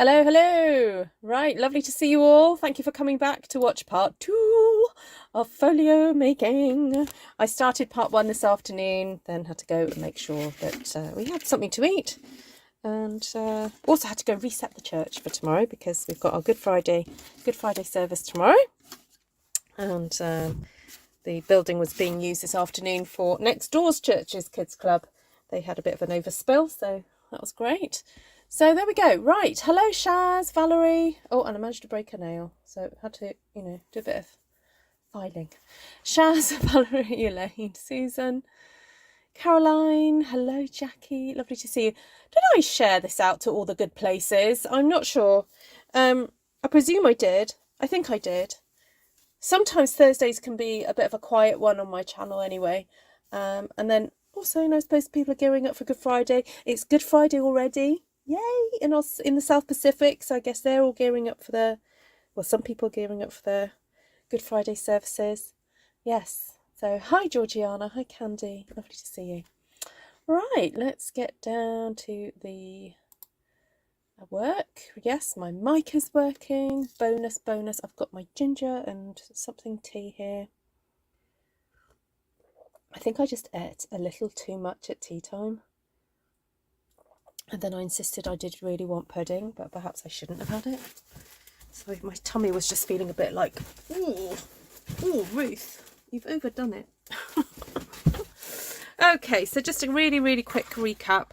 Hello, hello. Right, lovely to see you all. Thank you for coming back to watch part 2 of folio making. I started part 1 this afternoon, then had to go and make sure that we had something to eat, and also had to go reset the church for tomorrow because we've got our Good Friday service tomorrow, and the building was being used this afternoon for next door's church's kids club. They had a bit of an overspill, so that was great. So there we go. Right. Hello, Shaz, Valerie. Oh, and I managed to break a nail. So had to, do a bit of filing. Shaz, Valerie, Elaine, Susan, Caroline. Hello, Jackie. Lovely to see you. Did I share this out to all the good places? I'm not sure. I presume I did. I think I did. Sometimes Thursdays can be a bit of a quiet one on my channel anyway. And then also, I suppose people are gearing up for Good Friday. It's Good Friday already. Yay! In the South Pacific, so I guess they're all gearing up for their, well, some people are gearing up for their Good Friday services. Yes. So, hi Georgiana, hi Candy, lovely to see you. Right, let's get down to the work. Yes, my mic is working. Bonus. I've got my ginger and something tea here. I think I just ate a little too much at tea time. And then I insisted I did really want pudding, but perhaps I shouldn't have had it. So my tummy was just feeling a bit like, ooh, Ruth, you've overdone it. Okay, so just a really, really quick recap.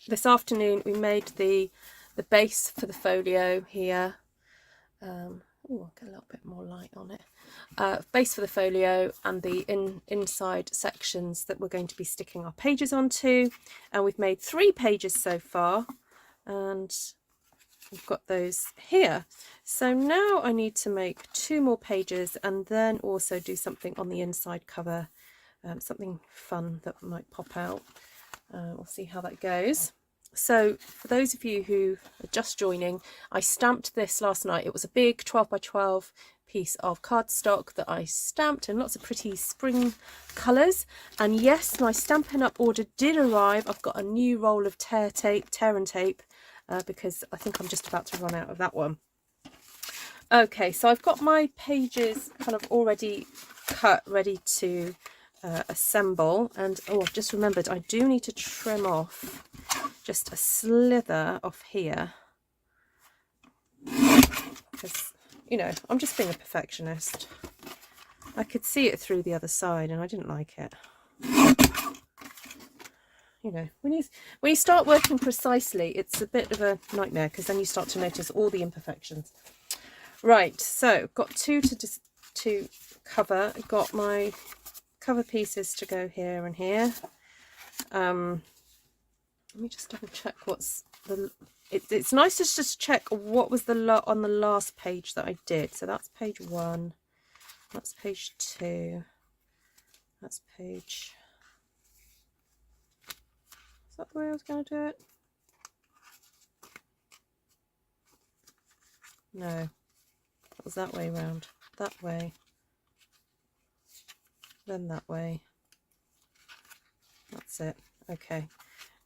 This afternoon we made the base for the folio here. I'll get a little bit more light on it. Base for the folio and the inside sections that we're going to be sticking our pages onto, and we've made 3 pages so far, and we've got those here. So now I need to make 2 more pages and then also do something on the inside cover, something fun that might pop out. We'll see how that goes. So for those of you who are just joining, I stamped this last night. It was a big 12 by 12 piece of cardstock that I stamped in lots of pretty spring colours. And yes, my Stampin' Up order did arrive. I've got a new roll of tear and tape, because I think I'm just about to run out of that one. Okay, so I've got my pages kind of already cut, ready to assemble. And oh, I've just remembered I do need to trim off just a slither off here, because I'm just being a perfectionist. I could see it through the other side and I didn't like it. When you start working precisely, it's a bit of a nightmare, because then you start to notice all the imperfections. Right, so got 2 to cover. Got my cover pieces to go here and here. Let me just double check what's the. It's nice to just check what was on the last page that I did. So that's page 1. That's page 2. That's page. Is that the way I was going to do it? No, that was that way round. That way. Then that way. That's it. Okay.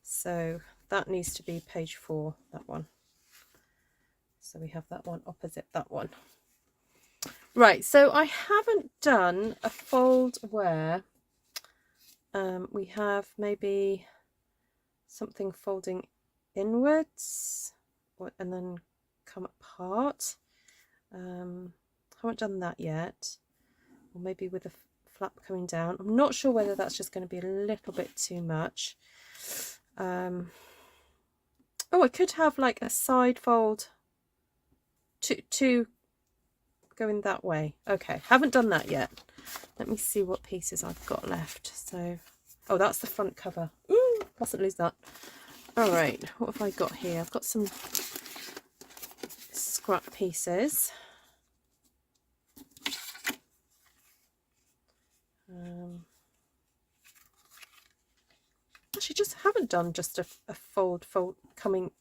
So that needs to be page 4, that one. So we have that one opposite that one. Right, so I haven't done a fold where we have maybe something folding inwards and then come apart. Haven't done that yet. Or maybe with a flap coming down. I'm not sure whether that's just going to be a little bit too much. Oh, I could have like a side fold to going that way. Okay, haven't done that yet. Let me see what pieces I've got left. So, oh, that's the front cover. Ooh, mustn't lose that. All right, what have I got here? I've got some scrap pieces. Actually, just haven't done just a fold coming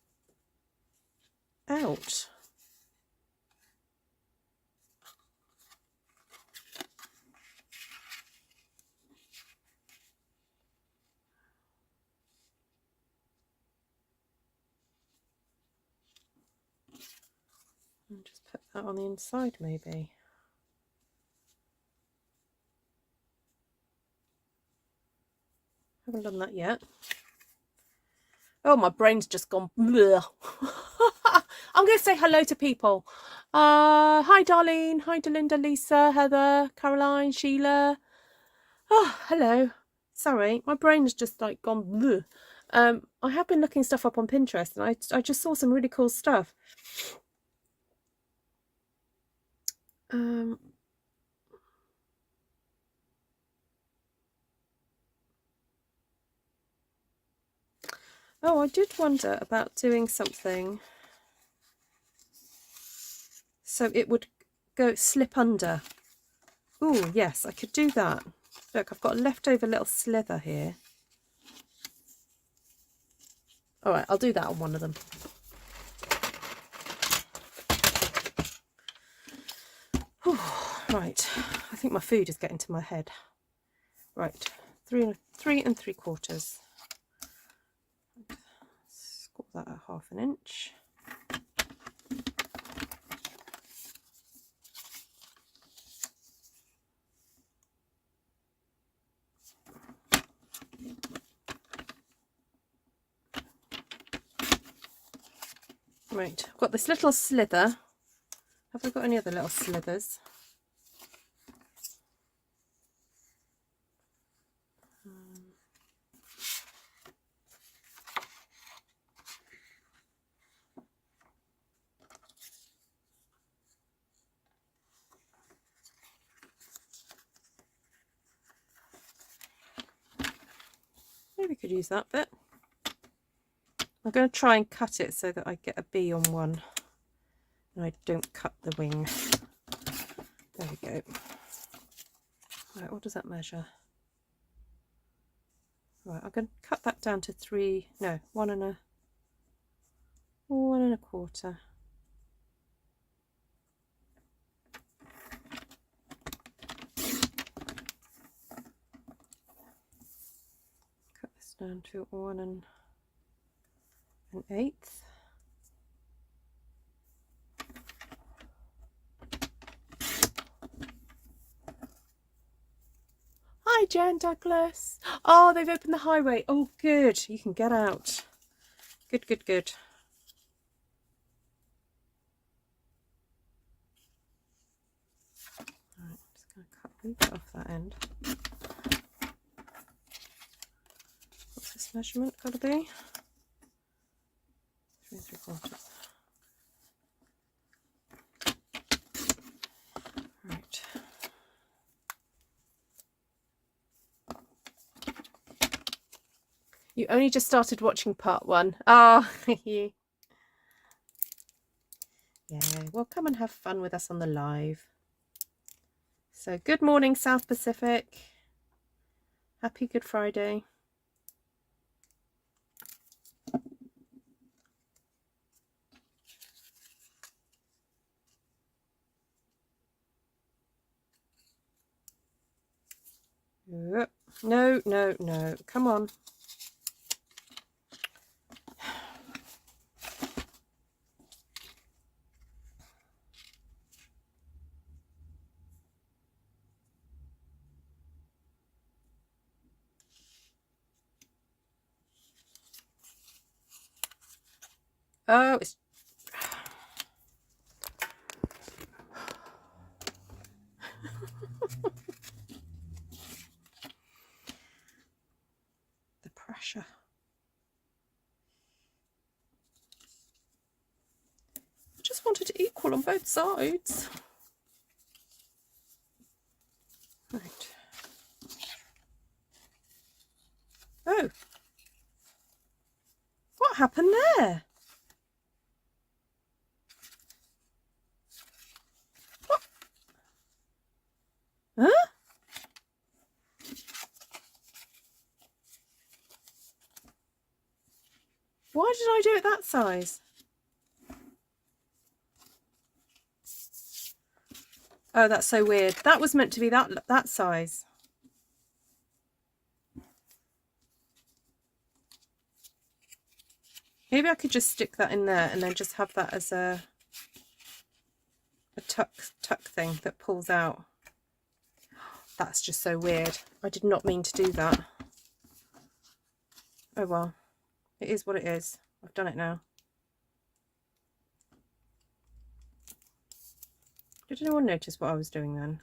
out. that on the inside maybe. Haven't done that yet. Oh, my brain's just gone bleh. I'm going to say hello to people. Hi, Darlene. Hi, Delinda, Lisa, Heather, Caroline, Sheila. Oh, hello. Sorry, my brain has just like gone bleh. I have been looking stuff up on Pinterest, and I just saw some really cool stuff. Oh, I did wonder about doing something so it would go slip under. Oh, yes, I could do that. Look, I've got a leftover little slither here. All right, I'll do that on one of them. Whew, right, I think my food is getting to my head. Right, 3 3/3. Score that at 1/2 inch. Right, I've got this little slither. Have I got any other little slithers? Maybe we could use that bit. I'm going to try and cut it so that I get a bee on one and I don't cut the wing. There we go. Right, what does that measure? Right, I'm going to cut that down to 3, no, 1 1/4. Cut this down to 1 1/8. Hi, Jen Douglas. Oh, they've opened the highway. Oh, good. You can get out. Good, good, good. All right, I'm just going to cut a little bit off that end. What's this measurement got to be? 3 3/4. Right. You only just started watching part 1. Oh, yeah. Well, come and have fun with us on the live. So, good morning, South Pacific. Happy Good Friday. No, no, no. Come on. Oh, it's the pressure. I just wanted to equal on both sides. Right. Oh. What happened there? What? Huh? Why did I do it that size? Oh, that's so weird. That was meant to be that size. Maybe I could just stick that in there and then just have that as a... tuck thing that pulls out. That's just so weird. I did not mean to do that. Oh well, it is what it is. I've done it now. Did anyone notice what I was doing then?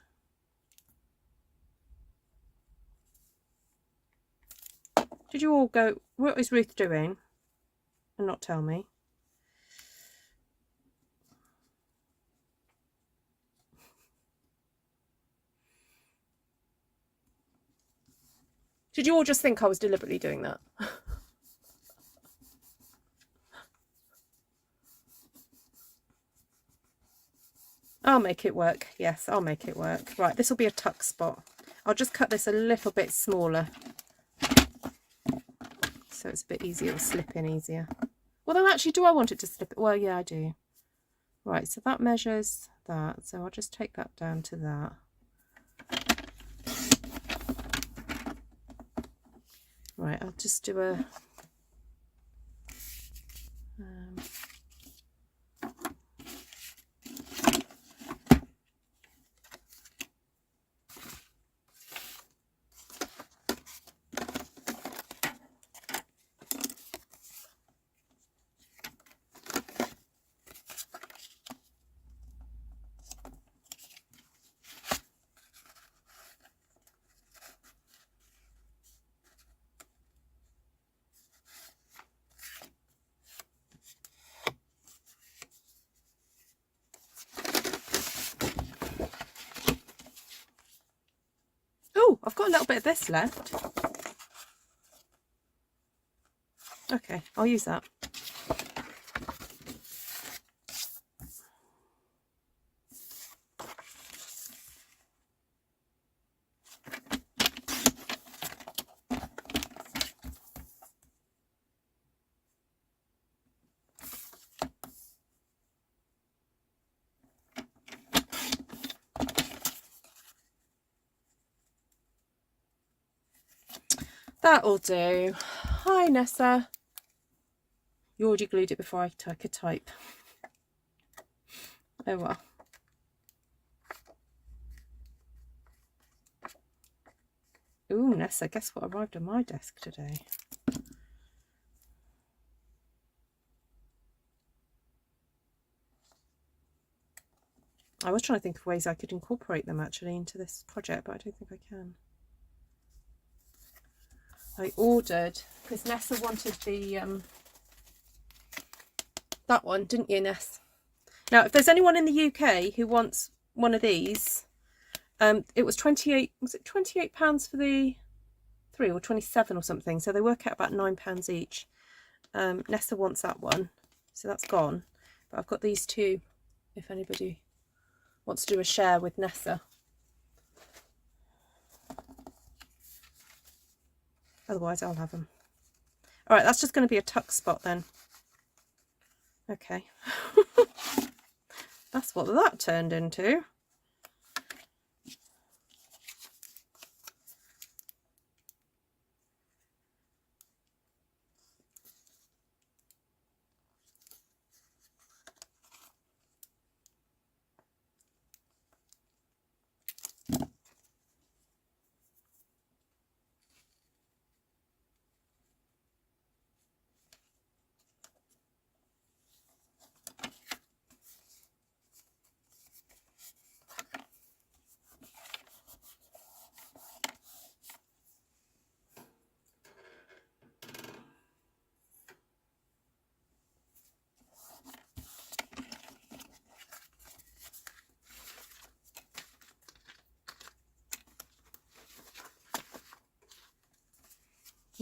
Did you all go, what is Ruth doing? And not tell me. Did you all just think I was deliberately doing that? I'll make it work. Yes, I'll make it work. Right, this will be a tuck spot. I'll just cut this a little bit smaller, so it's a bit easier, it'll slip in easier. Although actually, do I want it to slip? Well, yeah, I do. Right, so that measures that. So I'll just take that down to that. Right, I'll just do a... Oh, I've got a little bit of this left. Okay, I'll use that. That'll do. Hi, Nessa. You already glued it before I could type. Oh well. Ooh, Nessa, guess what arrived on my desk today? I was trying to think of ways I could incorporate them actually into this project, but I don't think I can. I ordered, because Nessa wanted the that one, didn't you, Ness? Now, if there's anyone in the UK who wants one of these, it was 28, was it £28 for the 3 or 27 or something? So they work out about £9 each. Nessa wants that one, so that's gone. But I've got these two, if anybody wants to do a share with Nessa. Otherwise, I'll have them. All right, that's just going to be a tuck spot then. Okay. That's what that turned into.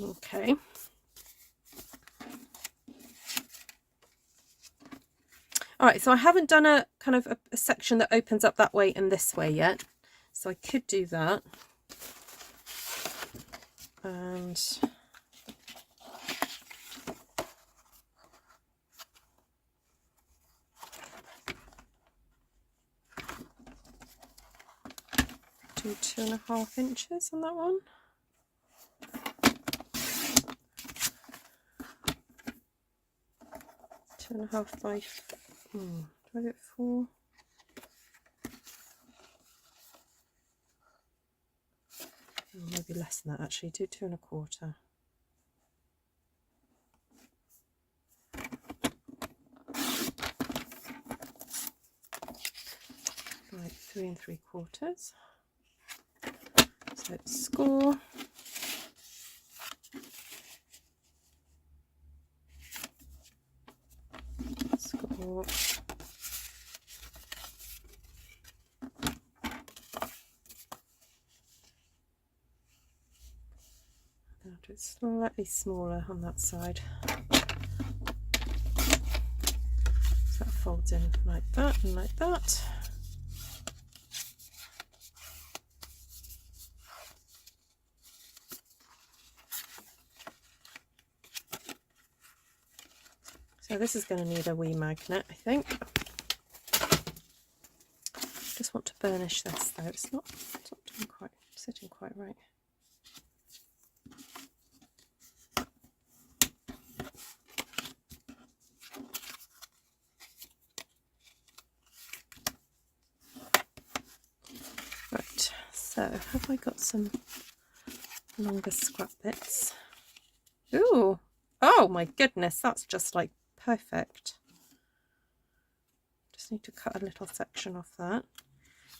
Okay. All right, so I haven't done a kind of a section that opens up that way and this way yet. So I could do that. And do 2.5 inches on that one. Two and a half by, do I get 4? maybe less than that actually, do 2 1/4. Right, 3 3/4. So score. Score. I'll do it slightly smaller on that side. So that folds in like that and like that. So this is going to need a wee magnet, I think. Just want to burnish this though. It's not doing quite, sitting quite right. Right, so have I got some longer scrap bits? Ooh, oh my goodness, that's just like perfect. Just need to cut a little section off that.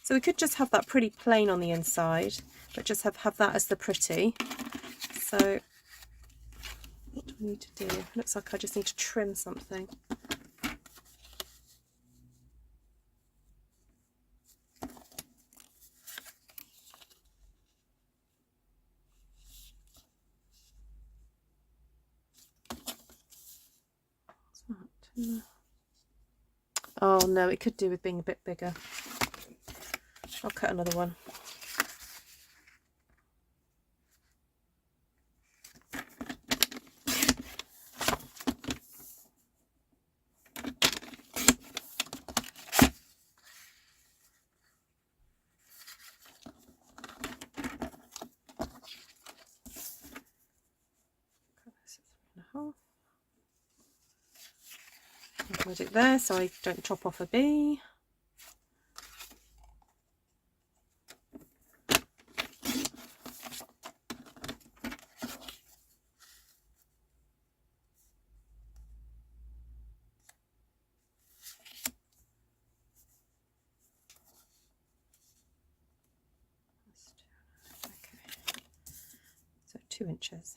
So we could just have that pretty plain on the inside, but just have that as the pretty. So what do I need to do? Looks like I just need to trim something. Oh no, it could do with being a bit bigger. I'll cut another one. Hold it there so I don't chop off a bee. Okay, so 2 inches.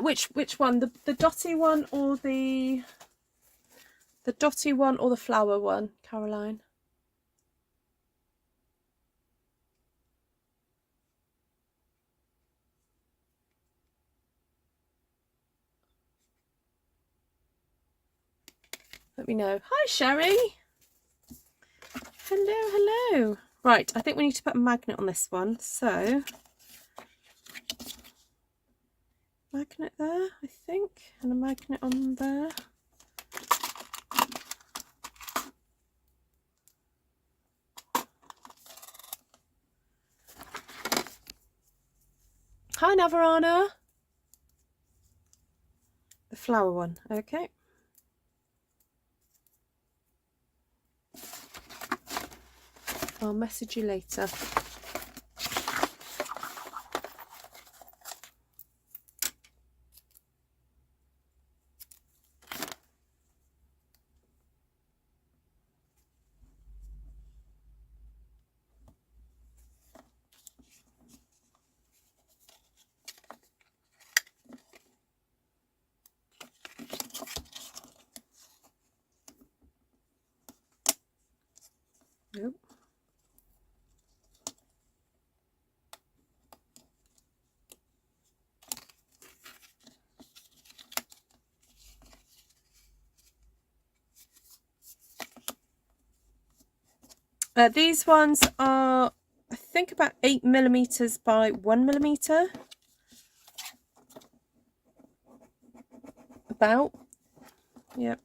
Which one? The dotty one or the dotty one or the flower one, Caroline? Let me know. Hi Sherry. Hello, hello. Right, I think we need to put a magnet on this one. So magnet there, I think, and a magnet on there. Hi Navarana. The flower one, okay. I'll message you later. Nope. These ones are, I think, about 8mm by 1mm. About. Yep.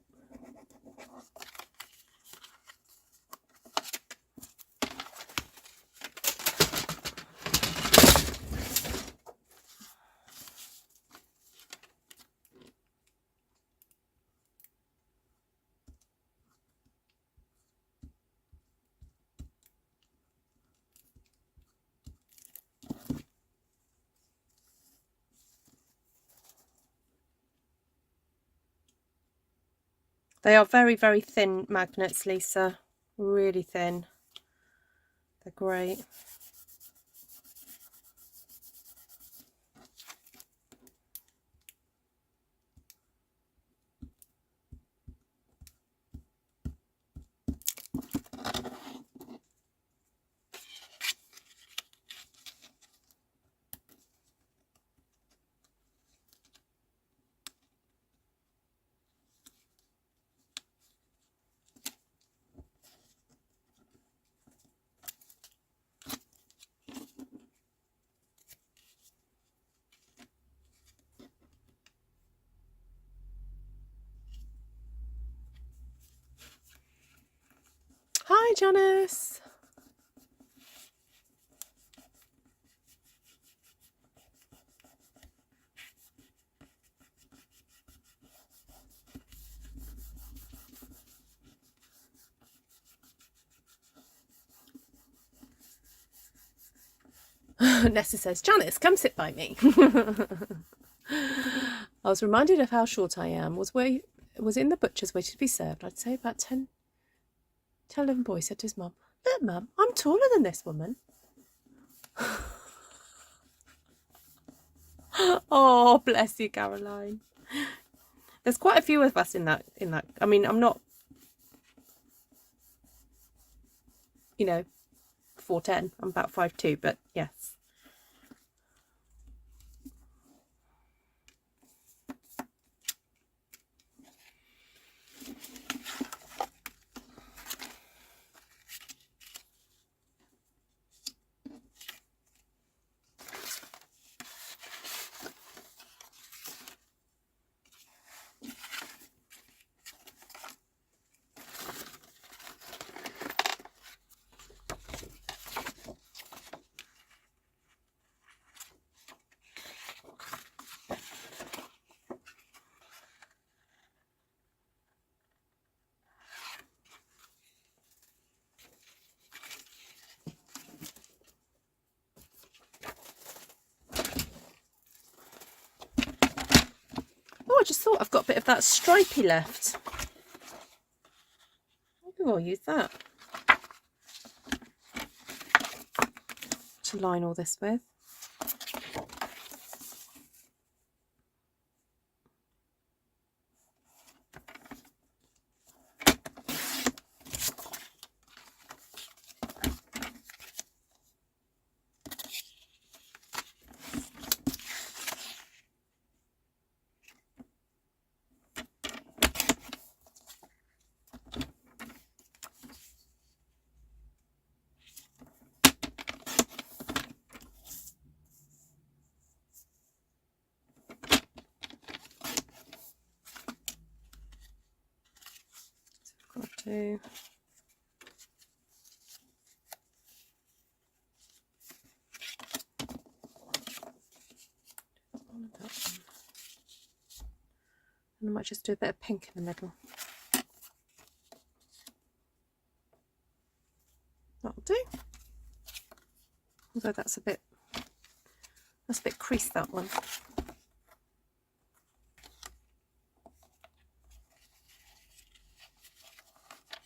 They are very, very thin magnets, Lisa. Really thin. They're great. Hi, Janice. Nessa says, Janice, come sit by me. I was reminded of how short I am. Was in the butcher's waiting to be served. I'd say about 10, 11 boys said to his mum, look, Mum, I'm taller than this woman. Oh, bless you, Caroline. There's quite a few of us in that. I mean, I'm not, you know, 4'10". I'm about 5'2", but yes. I just thought I've got a bit of that stripey left. Maybe I'll use that to line all this with. To and I might just do a bit of pink in the middle. That'll do. Although that's a bit creased, that one.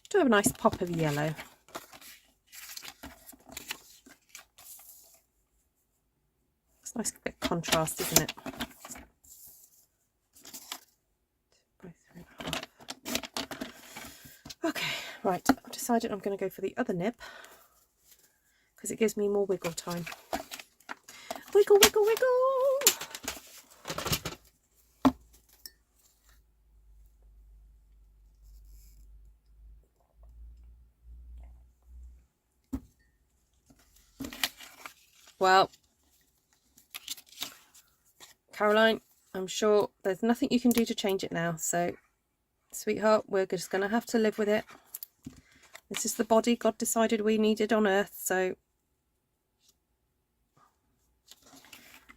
Do have a nice pop of yellow. It's a nice bit of contrast, isn't it? Okay, right, I've decided I'm going to go for the other nib because it gives me more wiggle time. Wiggle, wiggle, wiggle! Well, Caroline, I'm sure there's nothing you can do to change it now. So, sweetheart, we're just going to have to live with it. This is the body God decided we needed on Earth. So,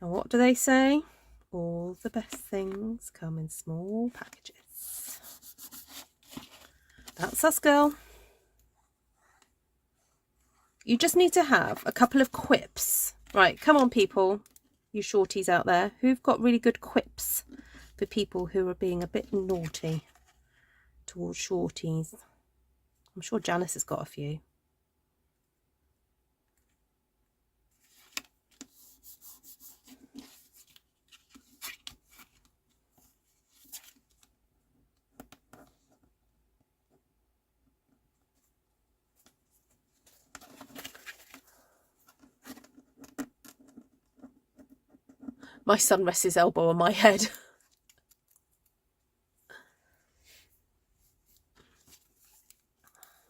and what do they say? All the best things come in small packages. That's us, girl. You just need to have a couple of quips. Right, come on, people, you shorties out there, who've got really good quips for people who are being a bit naughty. towards shorties. I'm sure Janice has got a few. My son rests his elbow on my head.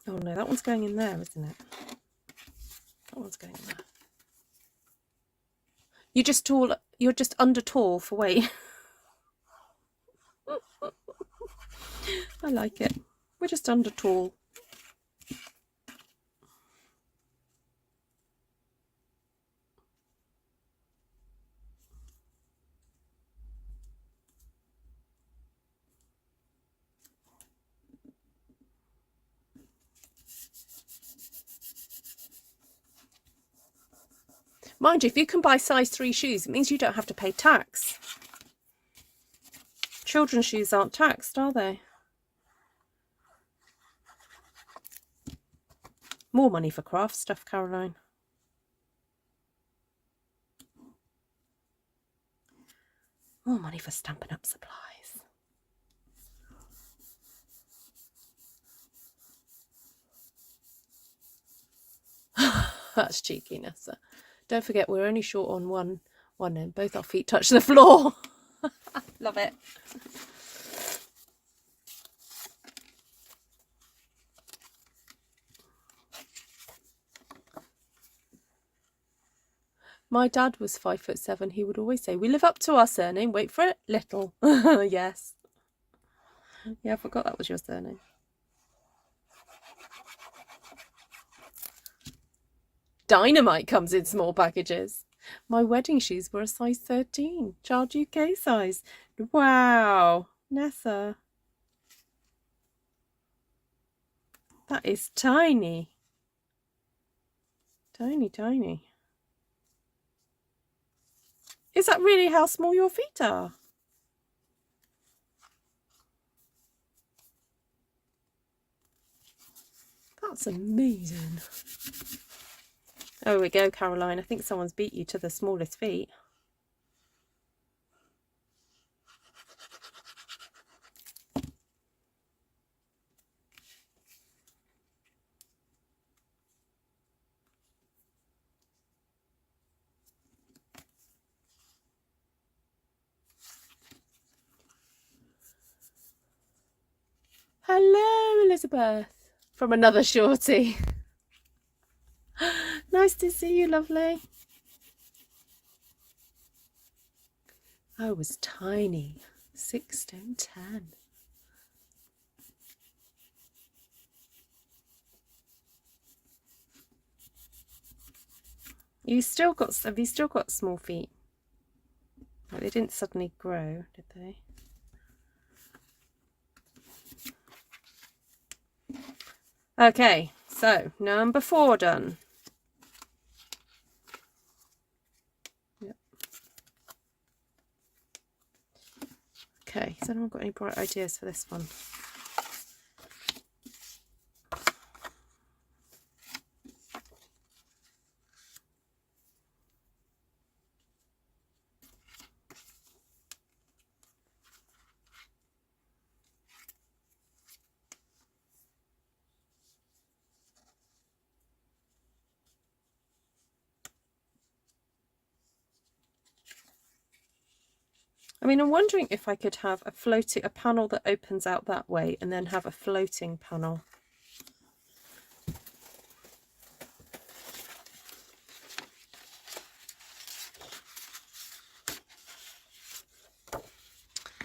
Oh no, that one's going in there, isn't it? That one's going in there. You're just tall, you're just under tall for weight. I like it. We're just under tall. Mind you, if you can buy size 3 shoes, it means you don't have to pay tax. Children's shoes aren't taxed, are they? More money for craft stuff, Caroline. More money for Stampin' Up supplies. That's cheeky, Nessa. Don't forget, we're only short on one end. Both our feet touch the floor. Love it. My dad was 5'7". He would always say, "We live up to our surname. Wait for it, little." Yes. Yeah, I forgot that was your surname. Dynamite comes in small packages. My wedding shoes were a size 13, child UK size. Wow, Nessa. That is tiny. Tiny, tiny. Is that really how small your feet are? That's amazing. There we go, Caroline. I think someone's beat you to the smallest feet. Hello, Elizabeth, from another shorty. Nice to see you, lovely. I was tiny, 6 stone 10. Have you still got small feet? Like, they didn't suddenly grow, did they? Okay, so number 4 done. Yep. Okay, has anyone got any bright ideas for this one? I mean, I'm wondering if I could have a panel that opens out that way and then have a floating panel.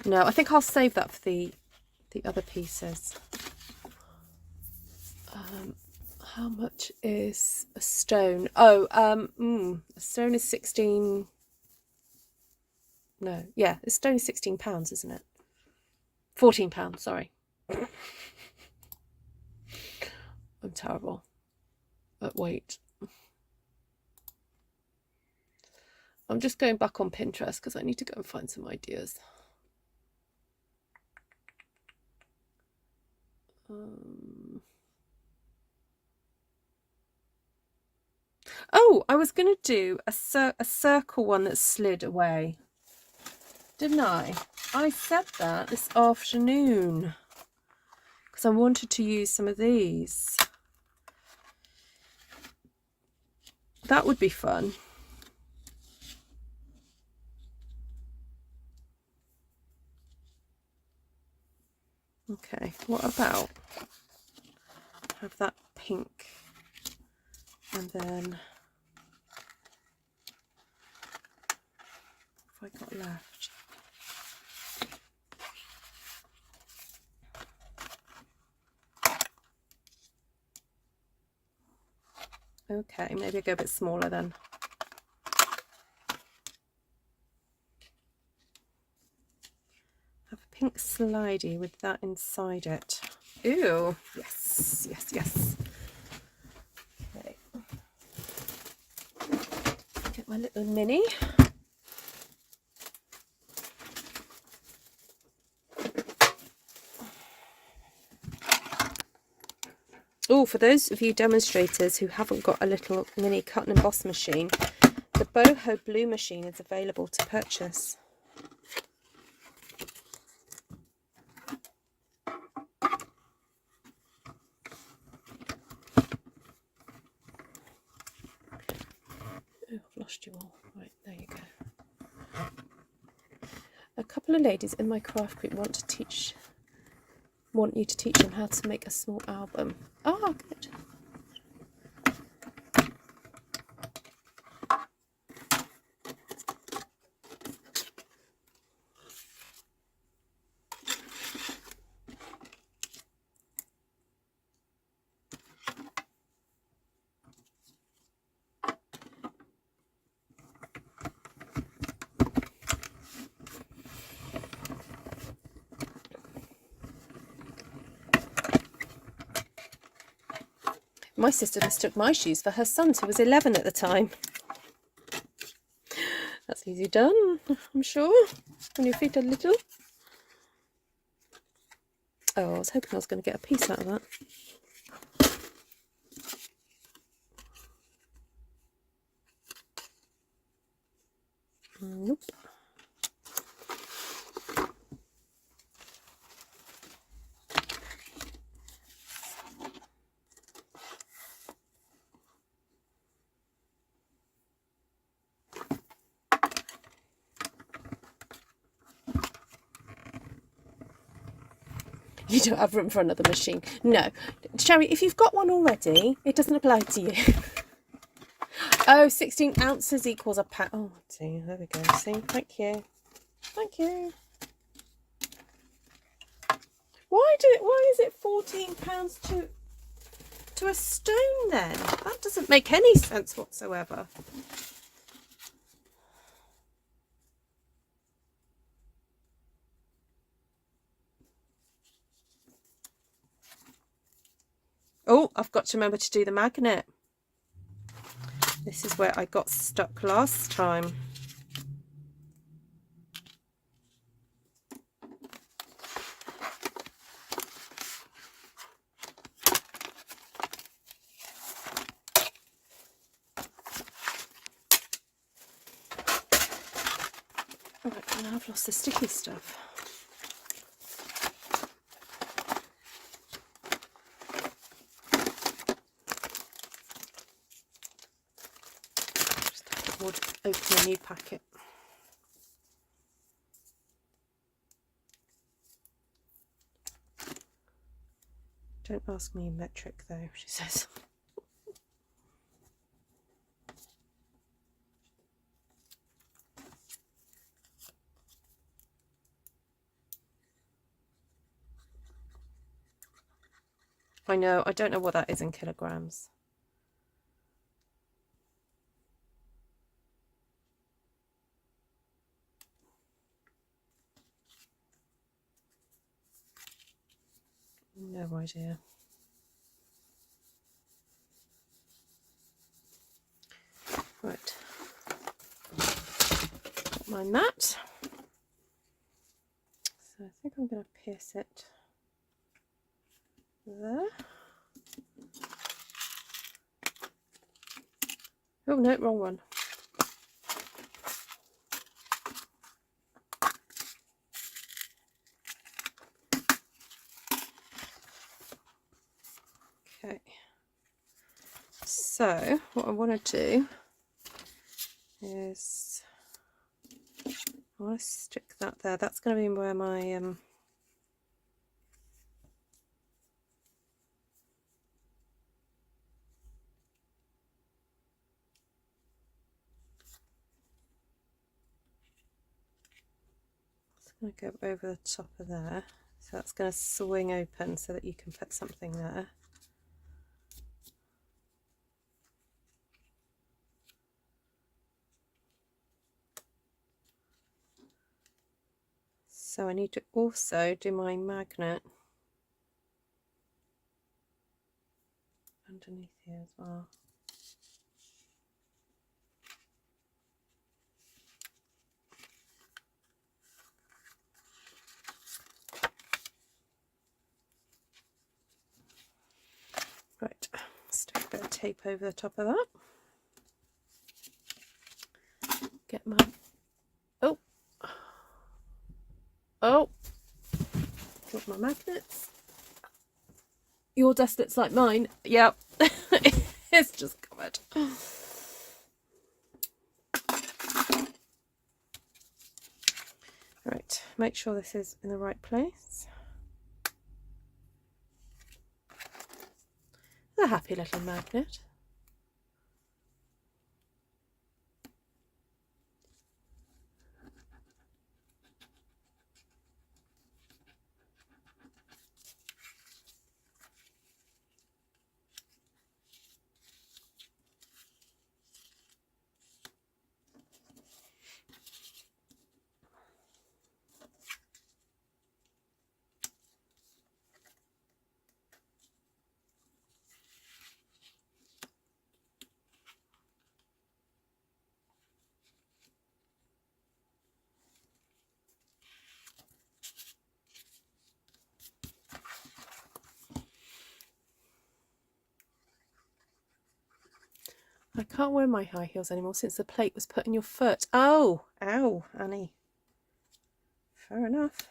No, I think I'll save that for the other pieces. How much is a stone? Oh, a stone is 16. No, yeah, a stone is £16, isn't it? £14, sorry. I'm terrible at weight. I'm just going back on Pinterest because I need to go and find some ideas. Oh, I was going to do a circle one that slid away, didn't I? I said that this afternoon because I wanted to use some of these. That would be fun. Okay, what about have that pink and then what have I got left? Okay, maybe I go a bit smaller then. Have a pink slidey with that inside it. Ooh, yes, yes, yes. Okay. Get my little mini. Oh, for those of you demonstrators who haven't got a little mini cut and emboss machine, the Boho Blue machine is available to purchase. Oh, I've lost you all. Right, there you go. A couple of ladies in my craft group want you to teach them how to make a small album. Oh, good. My sister mistook my shoes for her son's, who was 11 at the time. That's easy done, I'm sure, when your feet are little. Oh, I was hoping I was going to get a piece out of that. Nope. You don't have room for another machine. No. Sherry, if you've got one already, it doesn't apply to you. Oh, 16 ounces equals a pound. Oh, see, there we go. See, thank you. Thank you. Why is it £14 to a stone then? That doesn't make any sense whatsoever. Oh, I've got to remember to do the magnet. This is where I got stuck last time. Alright, now I've lost the sticky stuff. Open a new packet. Don't ask me metric though, she says. I know, I don't know what that is in kilograms. No idea. Right. Got my mat. So I think I'm going to pierce it there. Oh no, wrong one. Okay, so what I want to do is I want to stick that there. That's going to be where my going to go over the top of there, so that's going to swing open so that you can put something there. So I need to also do my magnet underneath here as well. Right, stick a bit of tape over the top of that. Get my got my magnets. Your desk looks like mine. Yep. It's just covered. Right, make sure this is in the right place. A happy little magnet. I can't wear my high heels anymore since the plate was put in your foot. Oh, ow, Annie. Fair enough.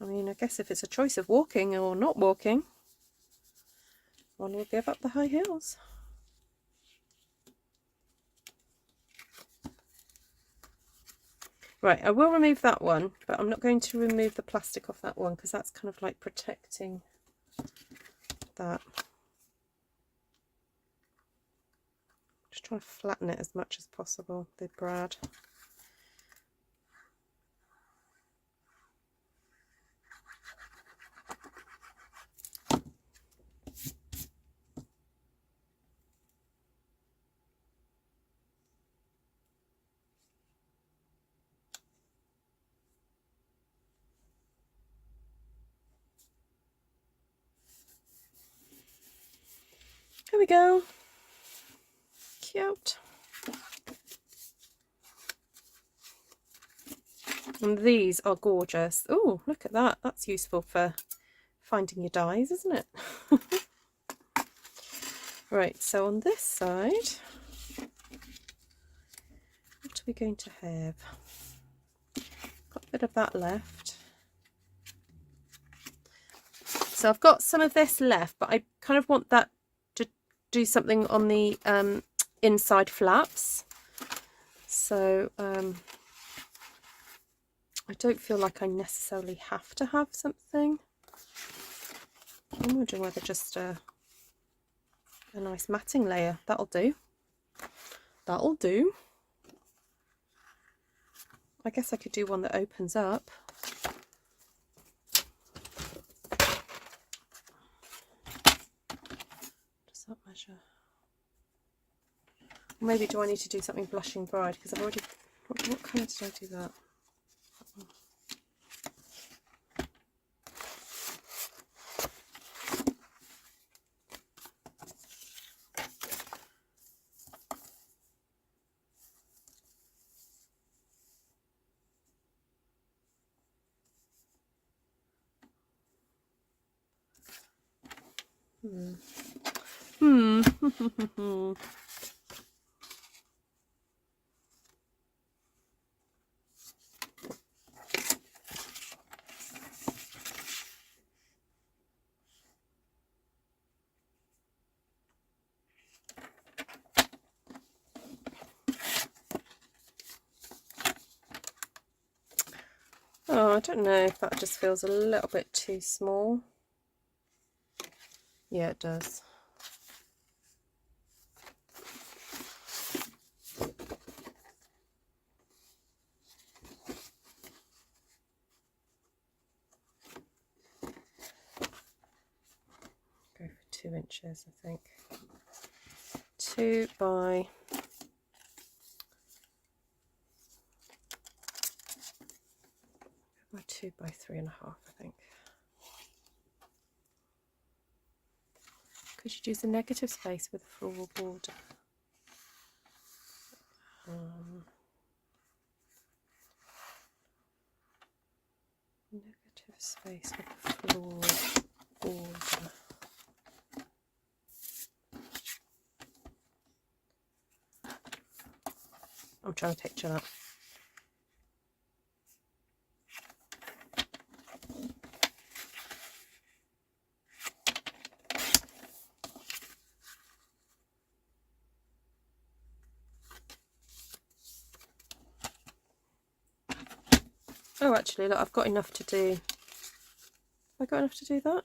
I mean, I guess if it's a choice of walking or not walking, one will give up the high heels. Right, I will remove that one, but I'm not going to remove the plastic off that one because that's kind of like protecting that. Just trying to flatten it as much as possible, the brad. There we go. Cute. And these are gorgeous. Oh, look at that. That's useful for finding your dies, isn't it? Right, so on this side, what are we going to have? Got a bit of that left. So I've got some of this left, but I kind of want that to do something on the inside flaps. So I don't feel like I necessarily have to have something. I'm wondering whether just a nice matting layer, that'll do. That'll do. I guess I could do one that opens up. Does that measure? Maybe do I need to do something blushing bride, because I've already, what colour did I do that? Oh, I don't know if that just feels a little bit too small. Yeah, it does. Go for 2 inches, I think. 2 by 2 by 3.5, I think. Because you use a negative space with a floral border. Negative space with a floral border. I'm trying to picture that. Oh, actually, look, I've got enough to do. Have I got enough to do that?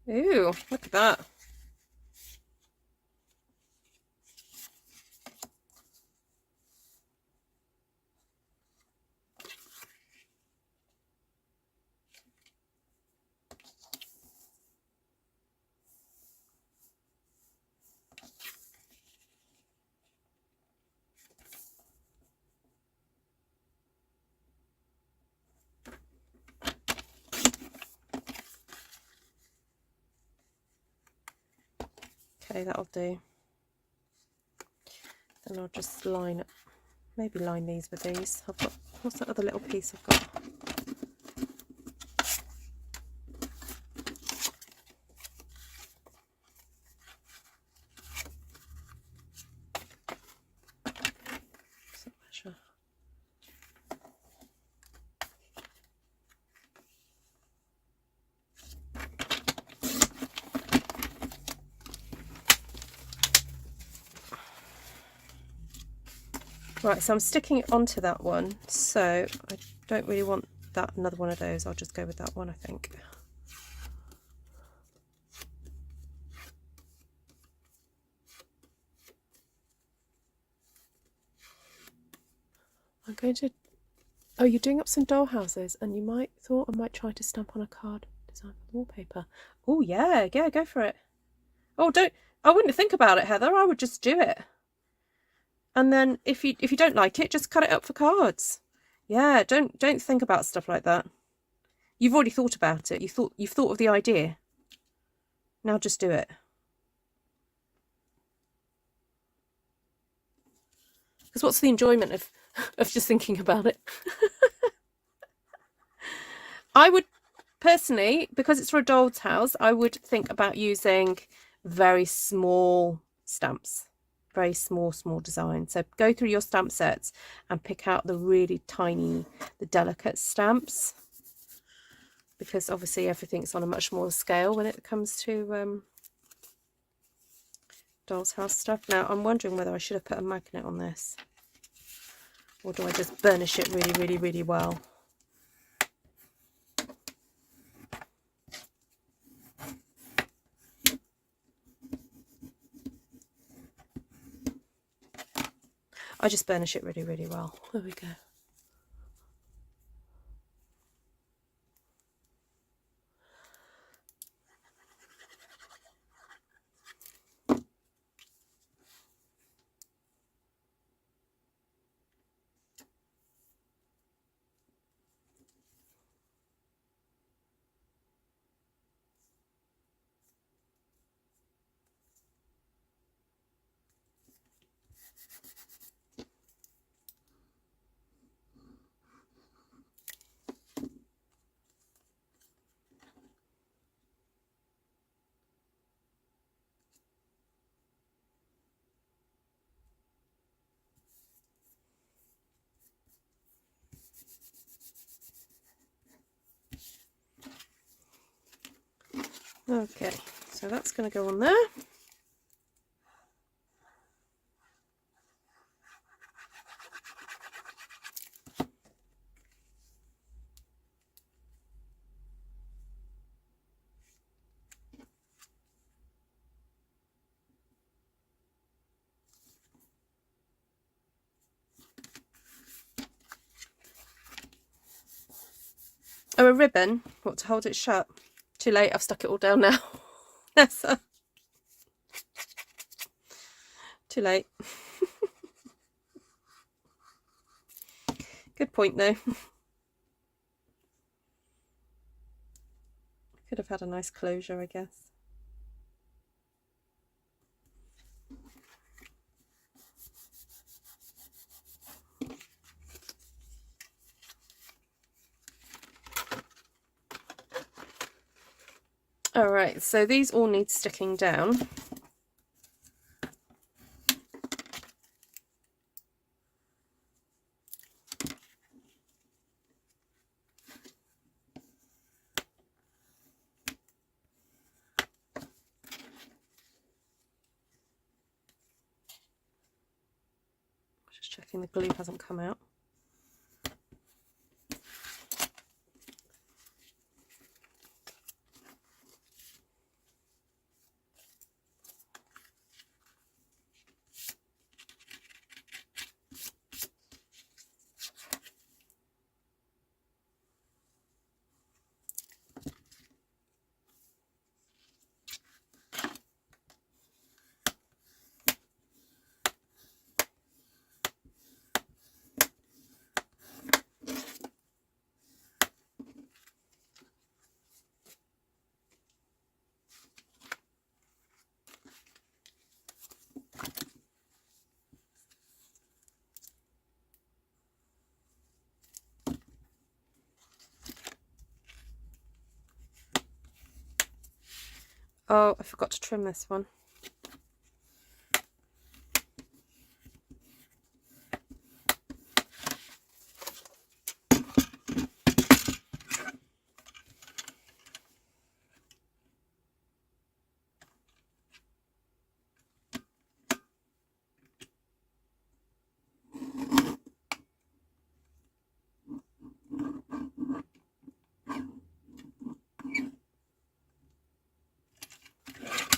Ooh, look at that. Okay, that'll do. Then I'll just line it, maybe line these with these. I've got, what's that other little piece I've got? Measure. Right, so I'm sticking it onto that one, so I don't really want that another one of those. I'll just go with that one, I think. I'm going to, oh, you're doing up some dollhouses, and you might thought I might try to stamp on a card design with wallpaper. Oh yeah, go for it. Oh, I wouldn't think about it, Heather. I would just do it. And then if you don't like it, just cut it up for cards. Yeah, don't think about stuff like that. You've already thought about it. You've thought of the idea. Now just do it. Because what's the enjoyment of just thinking about it? I would personally, because it's for a doll's house, I would think about using very small stamps. Very small design. So go through your stamp sets and pick out the really tiny, the delicate stamps, because obviously everything's on a much smaller scale when it comes to doll's house stuff. Now I'm wondering whether I should have put a magnet on this, or do I just burnish it really well? I just burnish it really well. There we go. Okay, so that's going to go on there. Oh, a ribbon? What, to hold it shut? Too late, I've stuck it all down now. That's too late. Good point though. Could have had a nice closure, I guess. Alright, so these all need sticking down. Just checking the glue hasn't come out. Oh, I forgot to trim this one.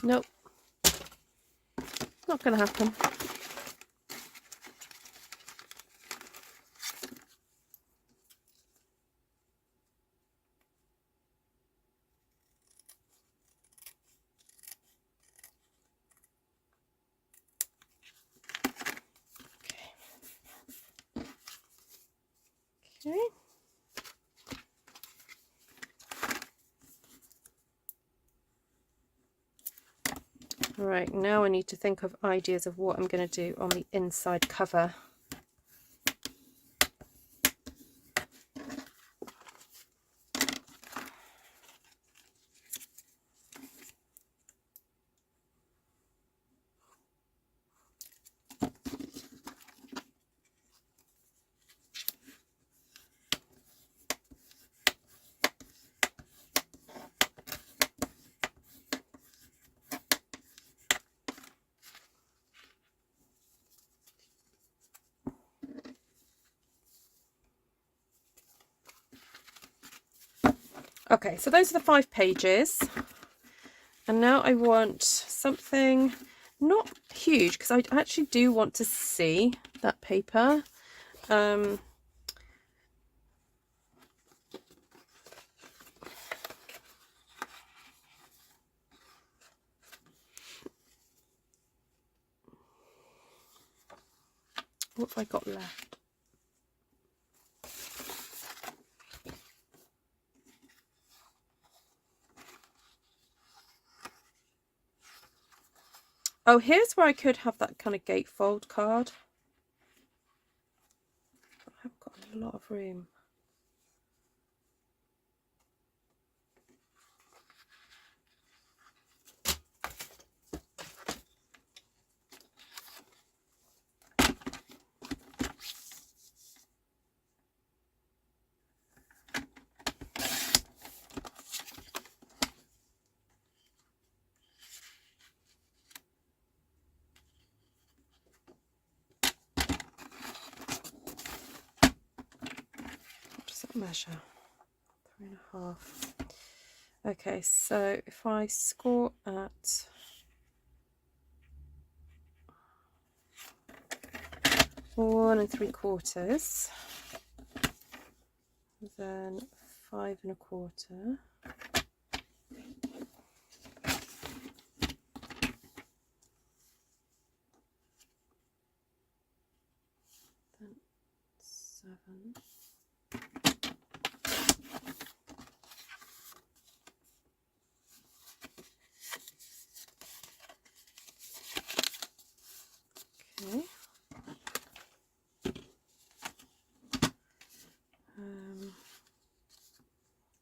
Nope. Not going to happen. Okay. Right, now I need to think of ideas of what I'm going to do on the inside cover. Okay, so those are the 5 pages. And now I want something not huge, because I actually do want to see that paper. What have I got left? Oh, here's where I could have that kind of gatefold card. I haven't got a lot of room. measure? 3.5. Okay, so if I score at 1 3/4, then 5 1/4. Then 7. Okay.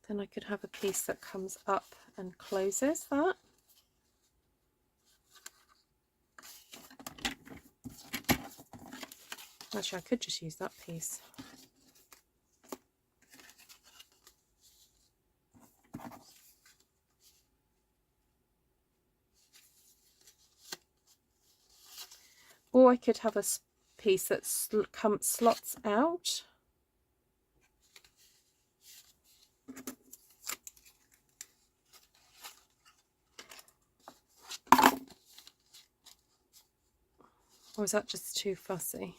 Then I could have a piece that comes up and closes that. Actually, I could just use that piece. Or I could have a piece that slots out. Or is that just too fussy?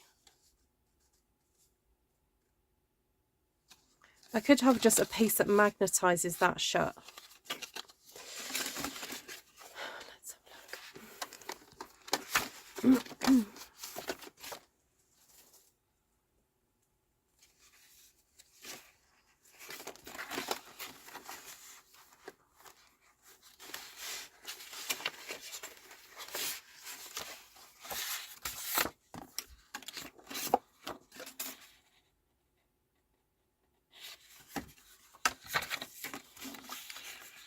I could have just a piece that magnetizes that shut. Let's have a look.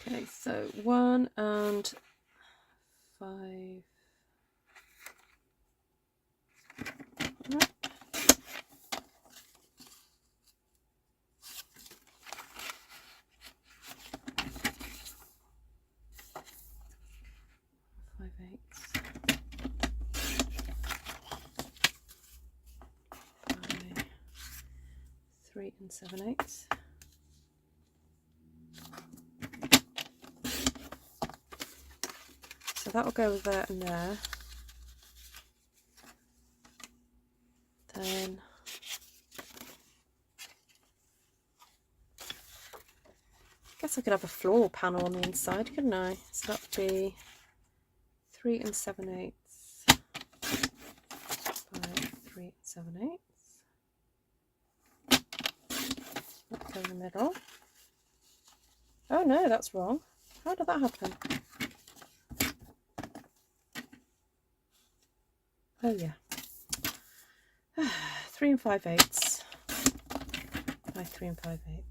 Okay, so 1 and 5. Five eighths. 3 7/8. So that will go with there and there. Then I guess I could have a floor panel on the inside, couldn't I? So that would be 3 7/8 by 3 7/8. That go in the middle. Oh no, that's wrong. How did that happen? Oh yeah. 3 5/8 by 3 5/8.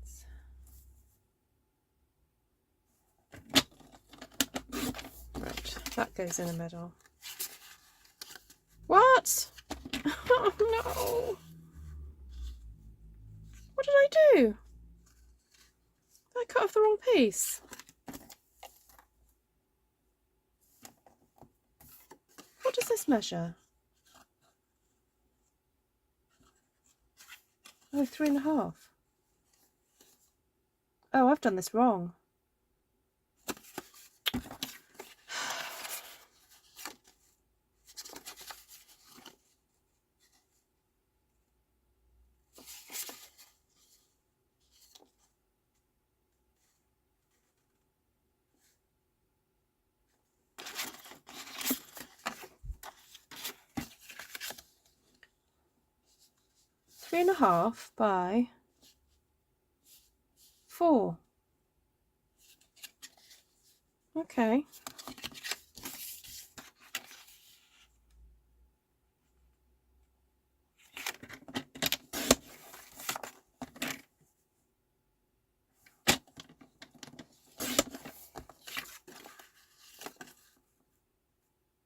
Right, that goes in the middle. What? Oh no! What did I do? I cut off the wrong piece. What does this measure? Oh, 3.5. Oh, I've done this wrong. Three and a half by 4. Okay.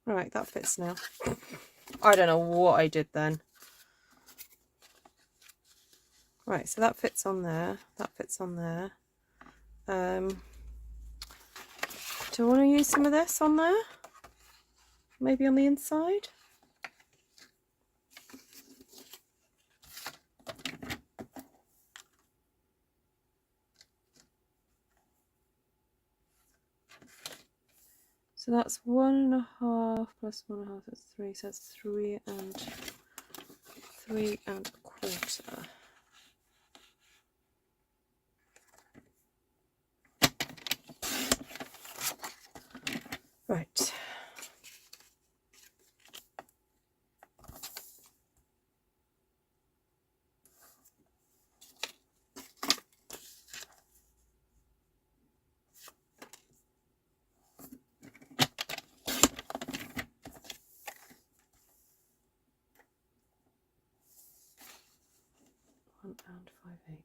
Right, that fits now. I don't know what I did then. Right, so that fits on there. That fits on there. Do I want to use some of this on there? Maybe on the inside? So that's 1.5 plus 1.5, that's 3, so that's 3 and a quarter. Right. And 5/8.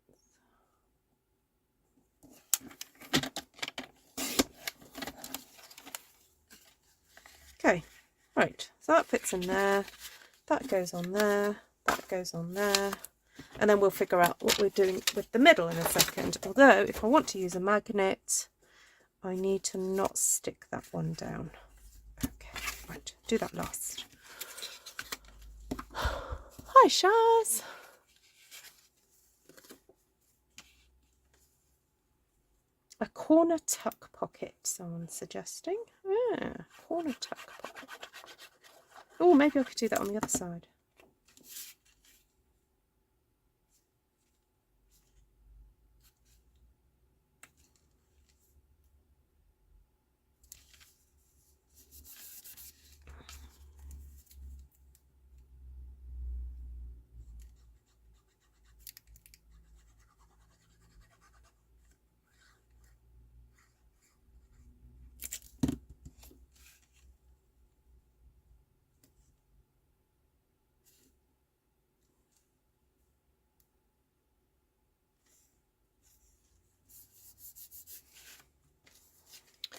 Okay, right, so that fits in there, that goes on there, that goes on there, and then we'll figure out what we're doing with the middle in a second. Although, if I want to use a magnet, I need to not stick that one down. Okay, right, do that last. Hi, Shaz. A corner tuck pocket, someone's suggesting. Yeah, corner tuck pocket. Oh, maybe I could do that on the other side.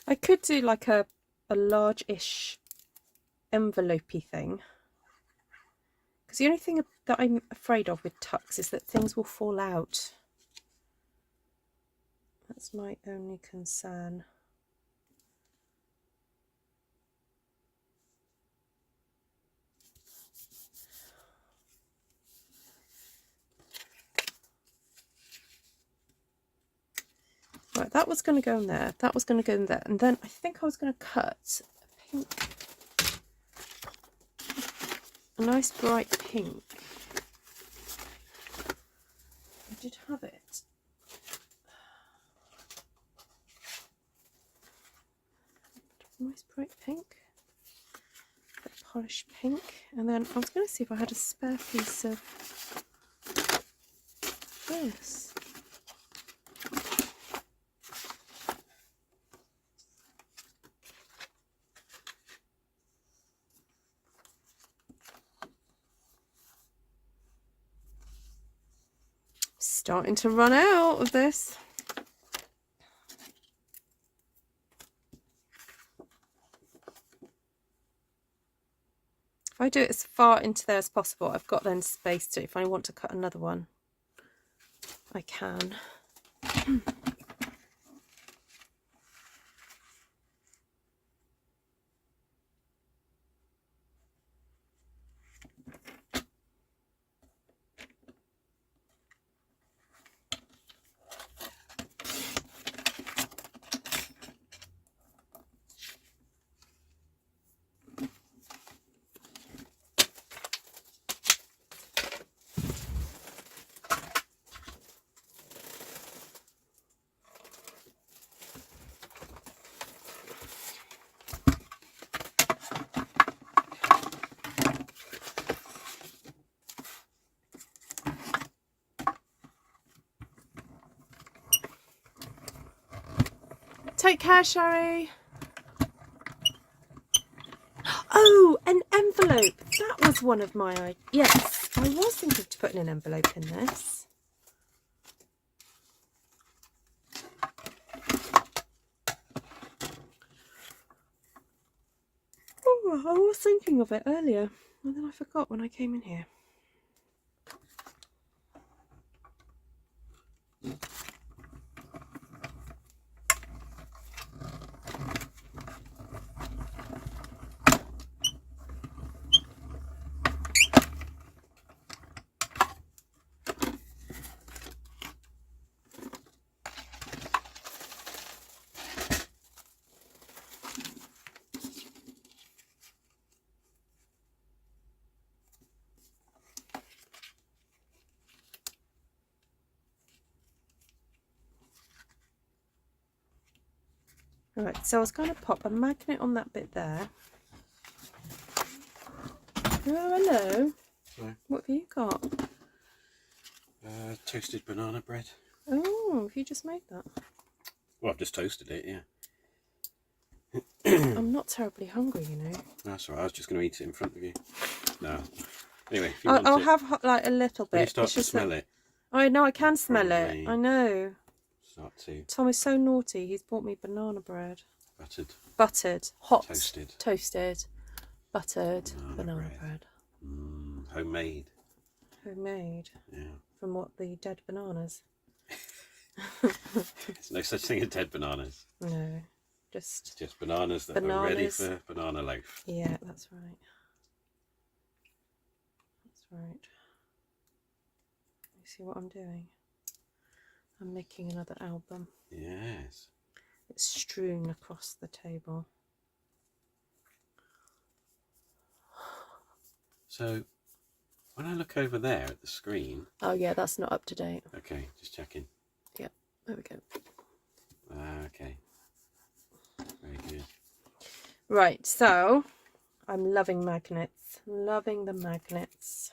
I could do like a large-ish envelope-y thing. Because the only thing that I'm afraid of with tucks is that things will fall out. That's my only concern. Right, that was going to go in there, that was going to go in there, and then I think I was going to cut a pink, a nice bright pink. I did have it. Nice bright pink, a polished pink, and then I was going to see if I had a spare piece of this. Starting to run out of this. If I do it as far into there as possible, I've got then space to, if I want to cut another one, I can. Take care, Sherry. Oh, an envelope. That was one of my ideas. Yes, I was thinking of putting an envelope in this. Oh, I was thinking of it earlier, and then I forgot when I came in here. Right, so I was going to pop a magnet on that bit there. Oh, hello. Sorry. What have you got? Toasted banana bread. Oh, have you just made that? Well, I've just toasted it, yeah. I'm not terribly hungry, you know. That's all right. I was just going to eat it in front of you. No. Anyway, if you I'll want have like a little bit. when you start It's to just smell it, I know I can smell it. probably I know. start to Tom is so naughty. He's bought me banana bread. buttered, Hot, toasted, buttered banana bread. homemade. Homemade. Yeah. From what, the dead bananas? There's no such thing as dead bananas. No, just bananas that are ready for banana loaf. Yeah, that's right. That's right. You see what I'm doing? I'm making another album. Yes. It's strewn across the table. So, when I look over there at the screen... Oh yeah, that's not up to date. Okay, just checking. Yeah, there we go. Okay. Very good. Right, so I'm loving magnets. Loving the magnets.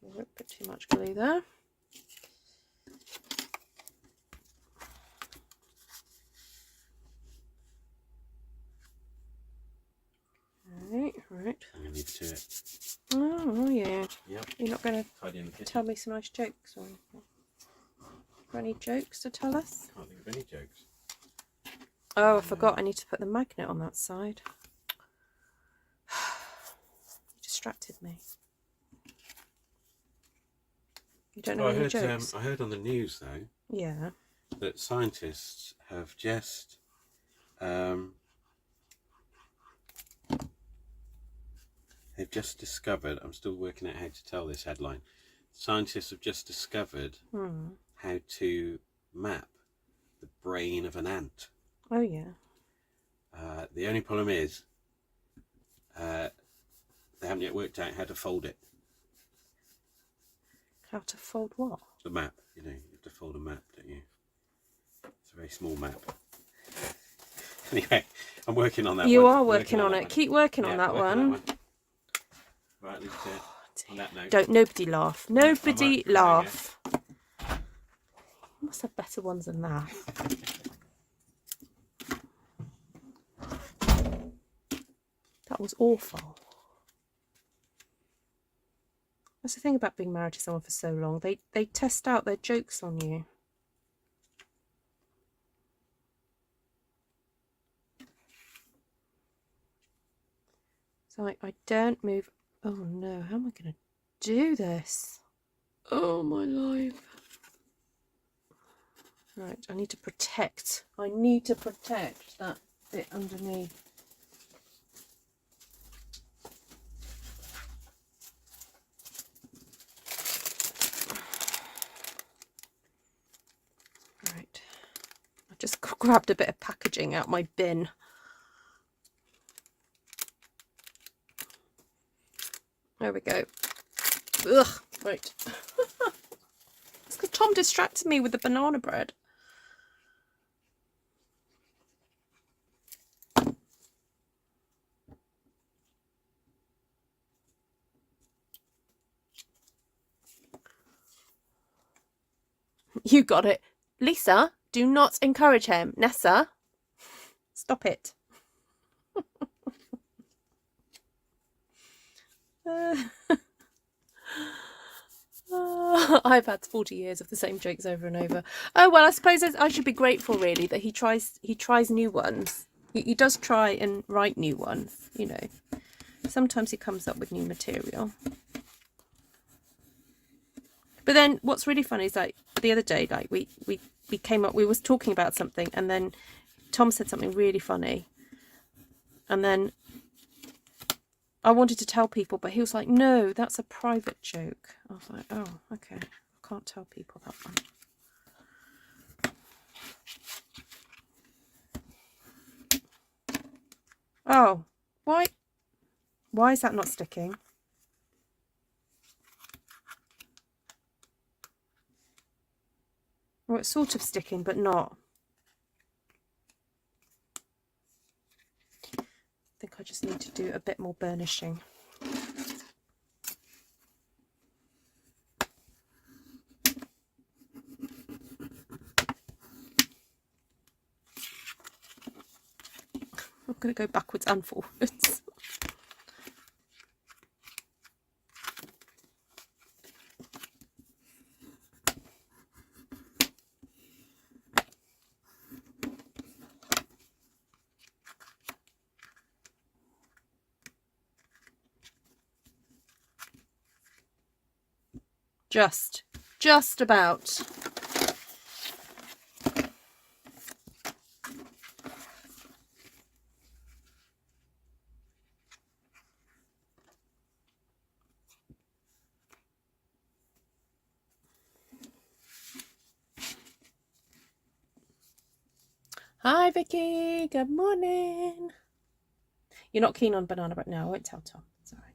I won't put too much glue there. Right. I'm going to leave it to it. Oh, yeah. Yep. You're not going Tidy in the to kitchen. tell me some nice jokes or anything? Got any jokes to tell us? Can't think of any jokes. Oh, I forgot. I need to put the magnet on that side. You distracted me. You don't know any jokes? I heard on the news, though, Yeah. that scientists have just they've just discovered, I'm still working out how to tell this headline, scientists have just discovered how to map the brain of an ant. Oh, yeah. The only problem is they haven't yet worked out how to fold it. How to fold what? The map, you know, you have to fold a map, don't you? It's a very small map. Anyway, I'm working on that You one. are working on it. Keep working on that one. Right, leave it on that note. Don't nobody laugh. Nobody laugh. You must have better ones than that. That was awful. That's the thing about being married to someone for so long. They test out their jokes on you. So I don't move. Oh no, how am I going to do this? Oh my life. Right, I need to protect. I need to protect that bit underneath. Right, I just grabbed a bit of packaging out my bin. There we go. Ugh, right. It's because Tom distracted me with the banana bread. You got it. Lisa, do not encourage him. Nessa, stop it. I've had 40 years of the same jokes over and over. Oh well, I suppose I should be grateful really that he tries new ones. He does try and write new ones, you know. Sometimes he comes up with new material. But then what's really funny is like the other day, like we came up, we was talking about something, and then Tom said something really funny, and then I wanted to tell people, but he was like, no, that's a private joke. I was like, oh, okay. I can't tell people that one. Oh, why is that not sticking? Well, it's sort of sticking, but not. think I just need to do a bit more burnishing. I'm going to go backwards and forwards. Just about. Hi Vicky, good morning. You're not keen on banana bread? No, I won't tell Tom. It's all right.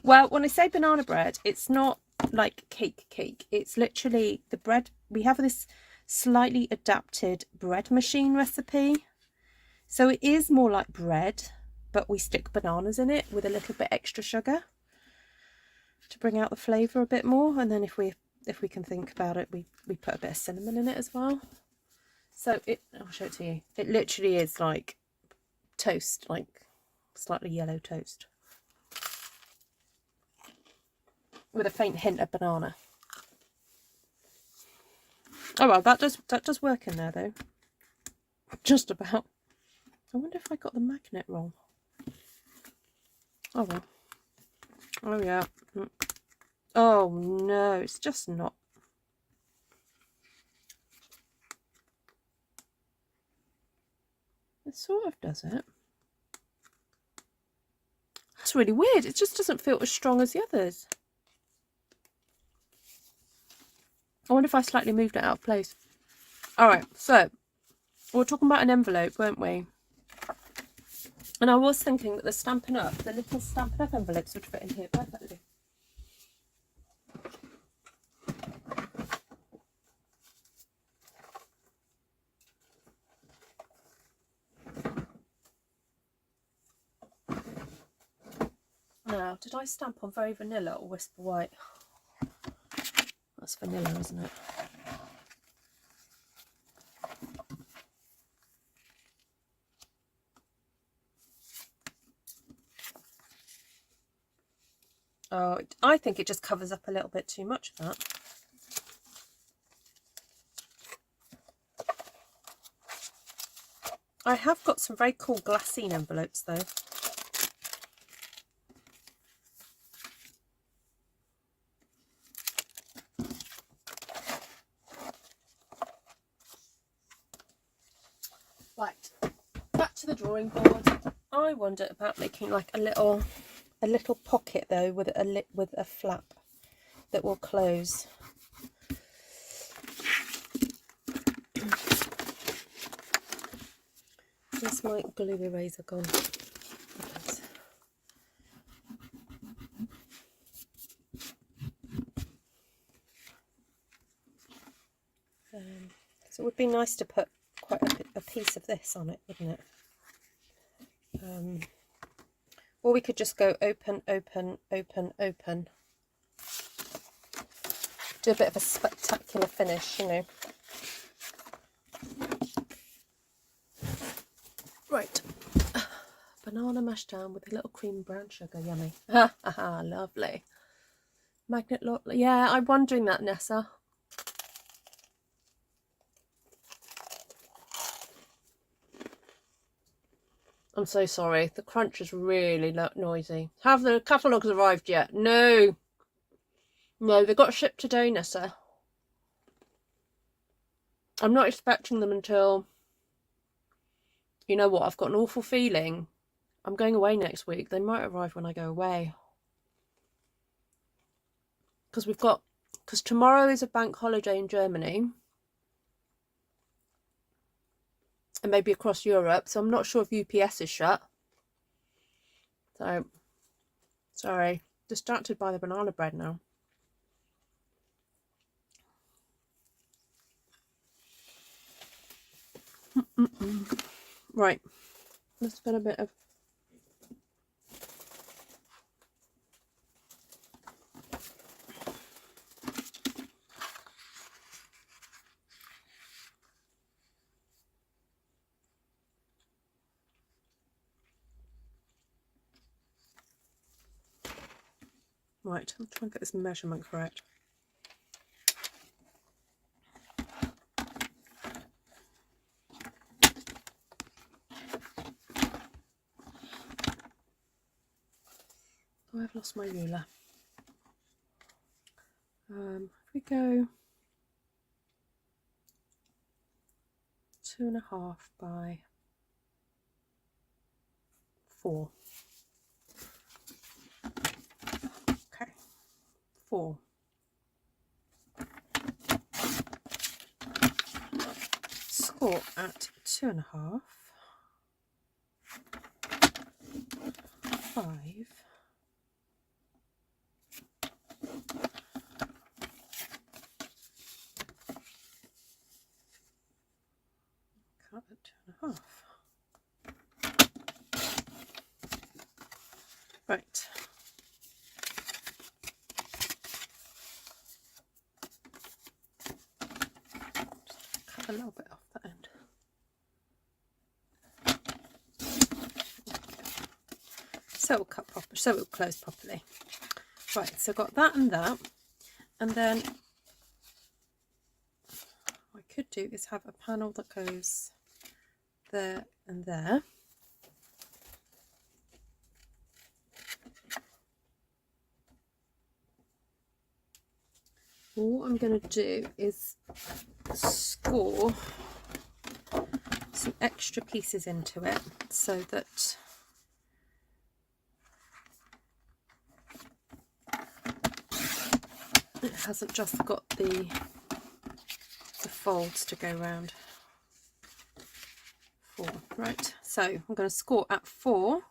Well, when I say banana bread, it's not like cake. It's literally the bread. We have this slightly adapted bread machine recipe. So it is more like bread, but we stick bananas in it with a little bit extra sugar to bring out the flavour a bit more. And then if we can think about it, we put a bit of cinnamon in it as well. So I'll show it to you. It literally is like toast, like slightly yellow toast, with a faint hint of banana. Oh well, that does work in there though. Just about. I wonder if I got the magnet wrong. Oh well. Oh yeah. Oh no, it's just not. It sort of does it. That's really weird. It just doesn't feel as strong as the others. I wonder if I slightly moved it out of place. Alright, so we were talking about an envelope, weren't we? And I was thinking that the little Stampin' Up envelopes would fit in here perfectly. Now, did I stamp on Very Vanilla or Whisper White? That's vanilla, isn't it? Oh, I think it just covers up a little bit too much of that. I have got some very cool glassine envelopes though. Right, back to the drawing board. I wonder about making like a little pocket though with a flap that will close. Where's my glue eraser gone? So it would be nice to put quite a piece of this on it, wouldn't it? Or we could just go open, open, open, open. Do a bit of a spectacular finish, you know. Right. Banana mashed down with a little cream brown sugar. Yummy. Ha ha ha, lovely. Magnet lock. Yeah, I'm wondering that, Nessa. I'm so sorry. The crunch is really noisy. Have the catalogues arrived yet? No. No, they got shipped today, Nessa. I'm not expecting them until... You know what? I've got an awful feeling. I'm going away next week. They might arrive when I go away. Because tomorrow is a bank holiday in Germany. And maybe across Europe. So I'm not sure if UPS is shut. So, sorry. Distracted by the banana bread now. Right. Let's put a bit of Right, I'm trying to get this measurement correct. Oh, I've lost my ruler. If we go 2.5 by 4. Okay, 4. Score at 2.5, 5. Cut at 2.5. Right. Cut a little bit off that end. So it'll cut proper, so it'll close properly. Right, so got that, and then what I could do is have a panel that goes there and there. What I'm going to do is score some extra pieces into it so that it hasn't just got the folds to go round. 4. Right, so I'm going to score at 4,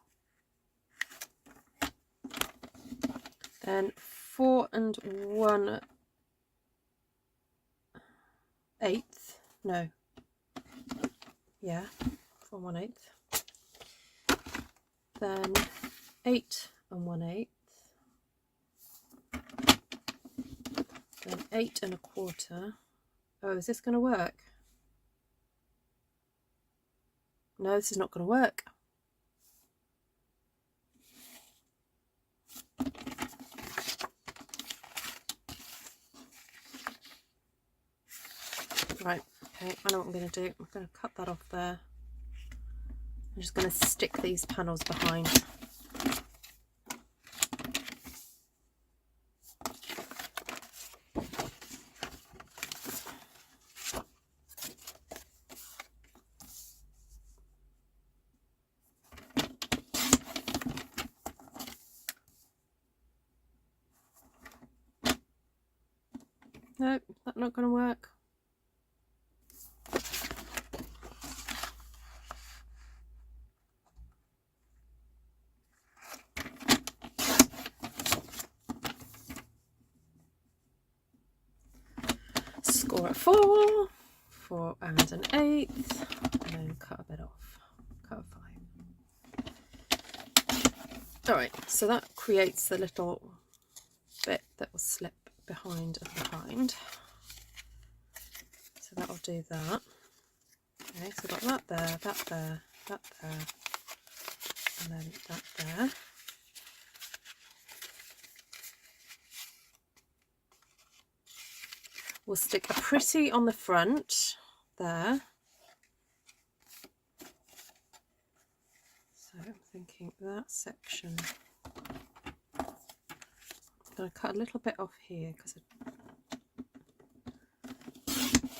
then 4 1/8, no, yeah, 4 1/8, then 8 1/8, then 8 1/4. Oh, is this going to work? No, this is not going to work. Right, okay, I know what I'm going to do. I'm going to cut that off there. I'm just going to stick these panels behind. Nope, that's not going to work. Score at 4, 4 1/8, and then cut a bit off. Cut a 5. Alright, so that creates the little bit that will slip behind and behind. So that'll do that. Okay, so I've got that there, that there, that there, and then that there. We'll stick a pretty on the front there. So I'm thinking that section. I'm going to cut a little bit off here because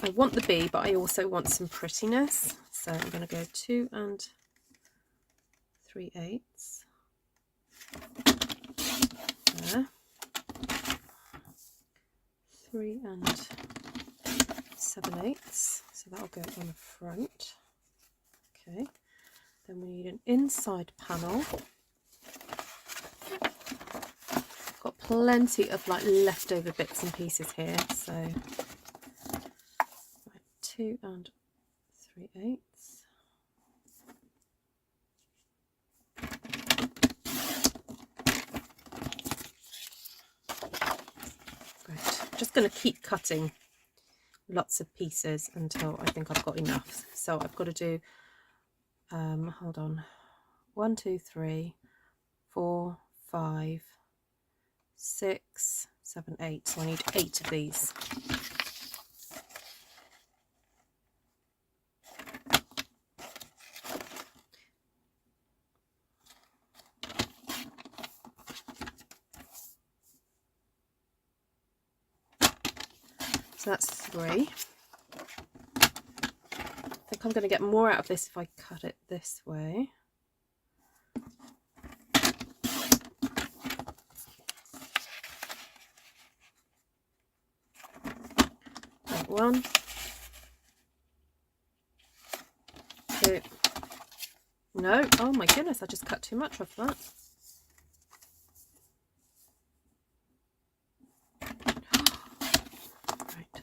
I want the bee, but I also want some prettiness. So I'm going to go 2 3/8 there. 3 7/8, so that'll go on the front. Okay, then we need an inside panel. Got plenty of like leftover bits and pieces here, so 2 3/8. Just going to keep cutting lots of pieces until I think I've got enough. So I've got to do hold on, 1 2 3 4 5 6, 7, 8. So I need 8 of these. So that's 3. I think I'm going to get more out of this if I cut it this way. Right, 1, 2. No, oh my goodness, I just cut too much off that. Right.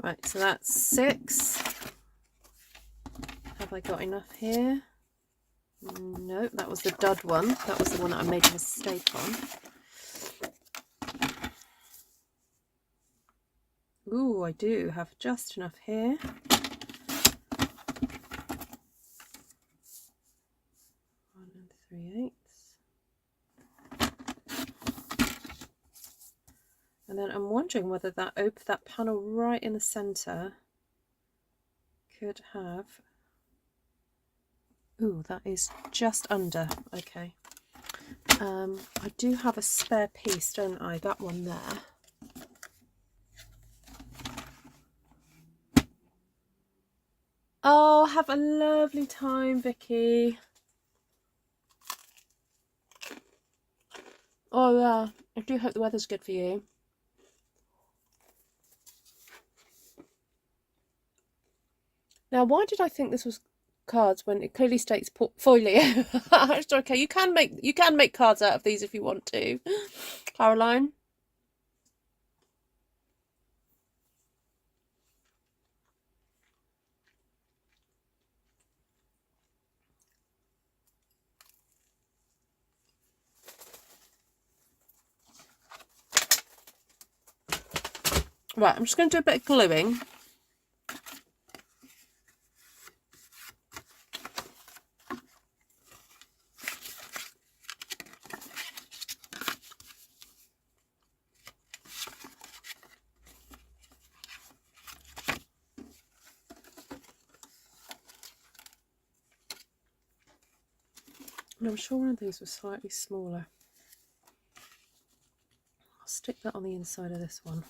Right, so that's 6. Have I got enough here? No, that was the dud one. That was the one that I made a mistake on. Ooh, I do have just enough here. One and 3/8. And then I'm wondering whether that panel right in the center could have. Ooh, that is just under. Okay. I do have a spare piece, don't I? That one there. Oh, have a lovely time, Vicky. Oh yeah, I do hope the weather's good for you. Now, why did I think this was cards when it clearly states portfolio? It's okay. You can make cards out of these if you want to, Caroline. Right, I'm just going to do a bit of gluing. And I'm sure one of these was slightly smaller. I'll stick that on the inside of this one.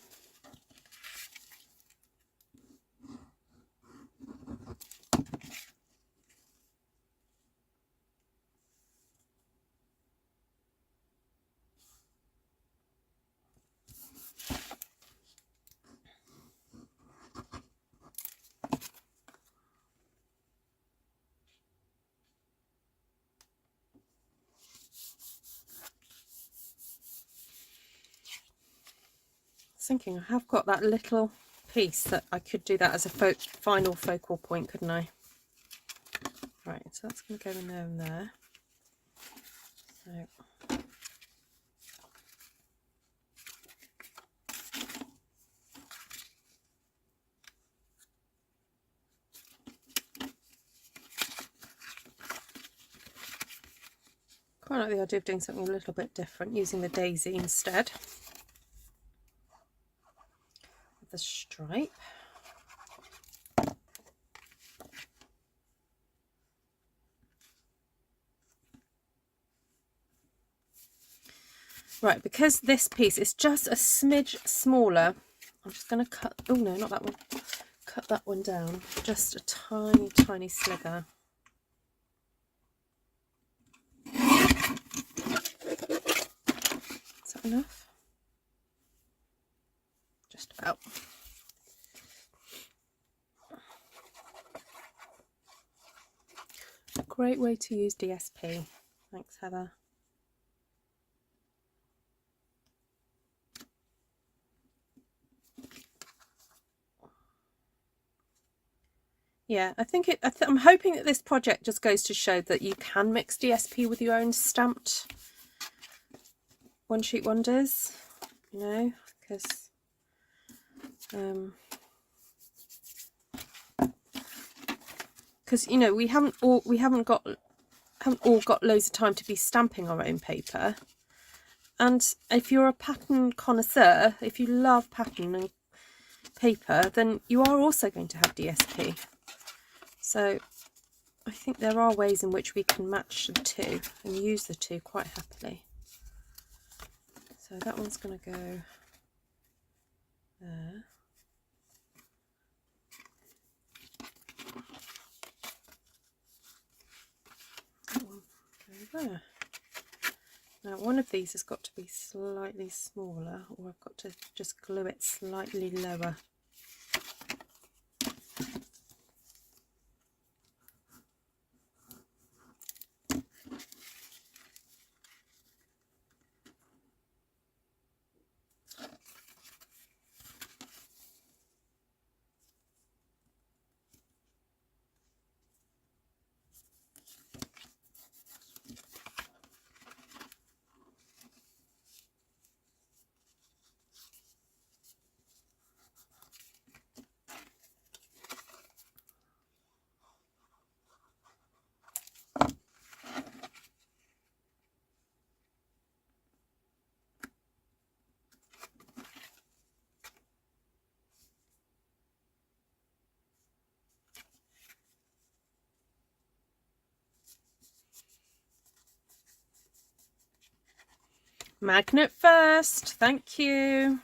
Thinking I have got that little piece that I could do that as a final focal point, couldn't I? Right, so that's going to go in there and there. So quite like the idea of doing something a little bit different, using the daisy instead of the stripe. Right, because this piece is just a smidge smaller, I'm just going to cut, oh no, not that one, cut that one down, just a tiny, tiny sliver. Is that enough? Just about. A great way to use DSP. Thanks, Heather. Yeah, I think I'm hoping that this project just goes to show that you can mix DSP with your own stamped one sheet wonders, you know, because because you know we haven't all got loads of time to be stamping our own paper. And if you're a pattern connoisseur, if you love pattern and paper, then you are also going to have DSP. So I think there are ways in which we can match the two and use the two quite happily. So that one's going to go there. That one go there. Now one of these has got to be slightly smaller, or I've got to just glue it slightly lower. Magnet first, thank you.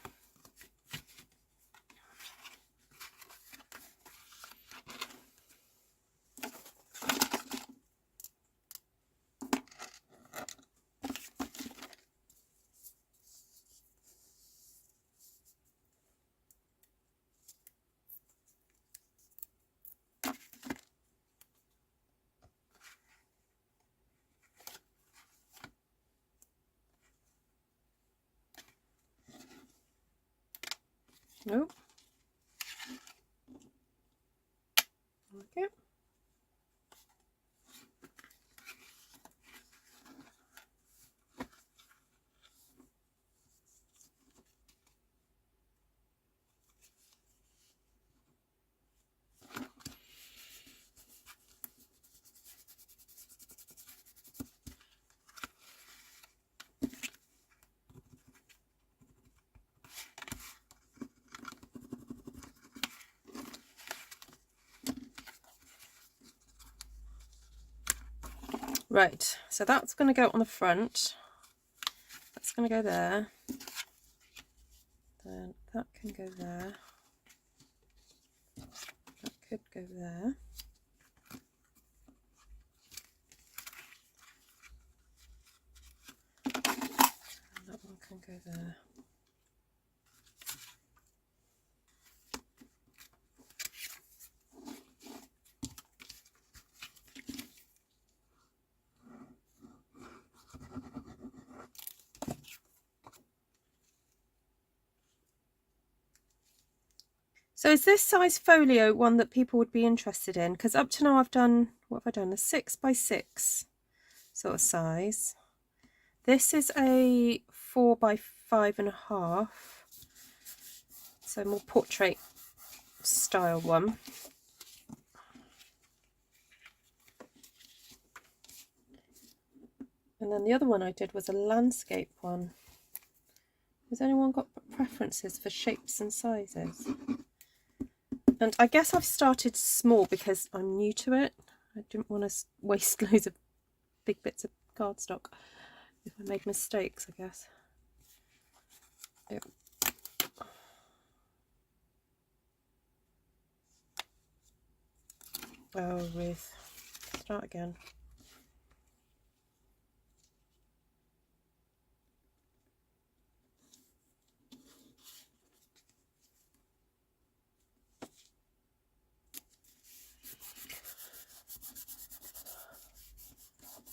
Nope. Okay. Right, so that's going to go on the front. That's going to go there. Then that can go there. That could go there. And that one can go there. So is this size folio one that people would be interested in? Because up to now I've done, what have I done? A 6x6 sort of size. This is a 4x5.5. So more portrait style one. And then the other one I did was a landscape one. Has anyone got preferences for shapes and sizes? And I guess I've started small because I'm new to it. I didn't want to waste loads of big bits of cardstock if I made mistakes, I guess. Yep. Oh, Ruth. Start again.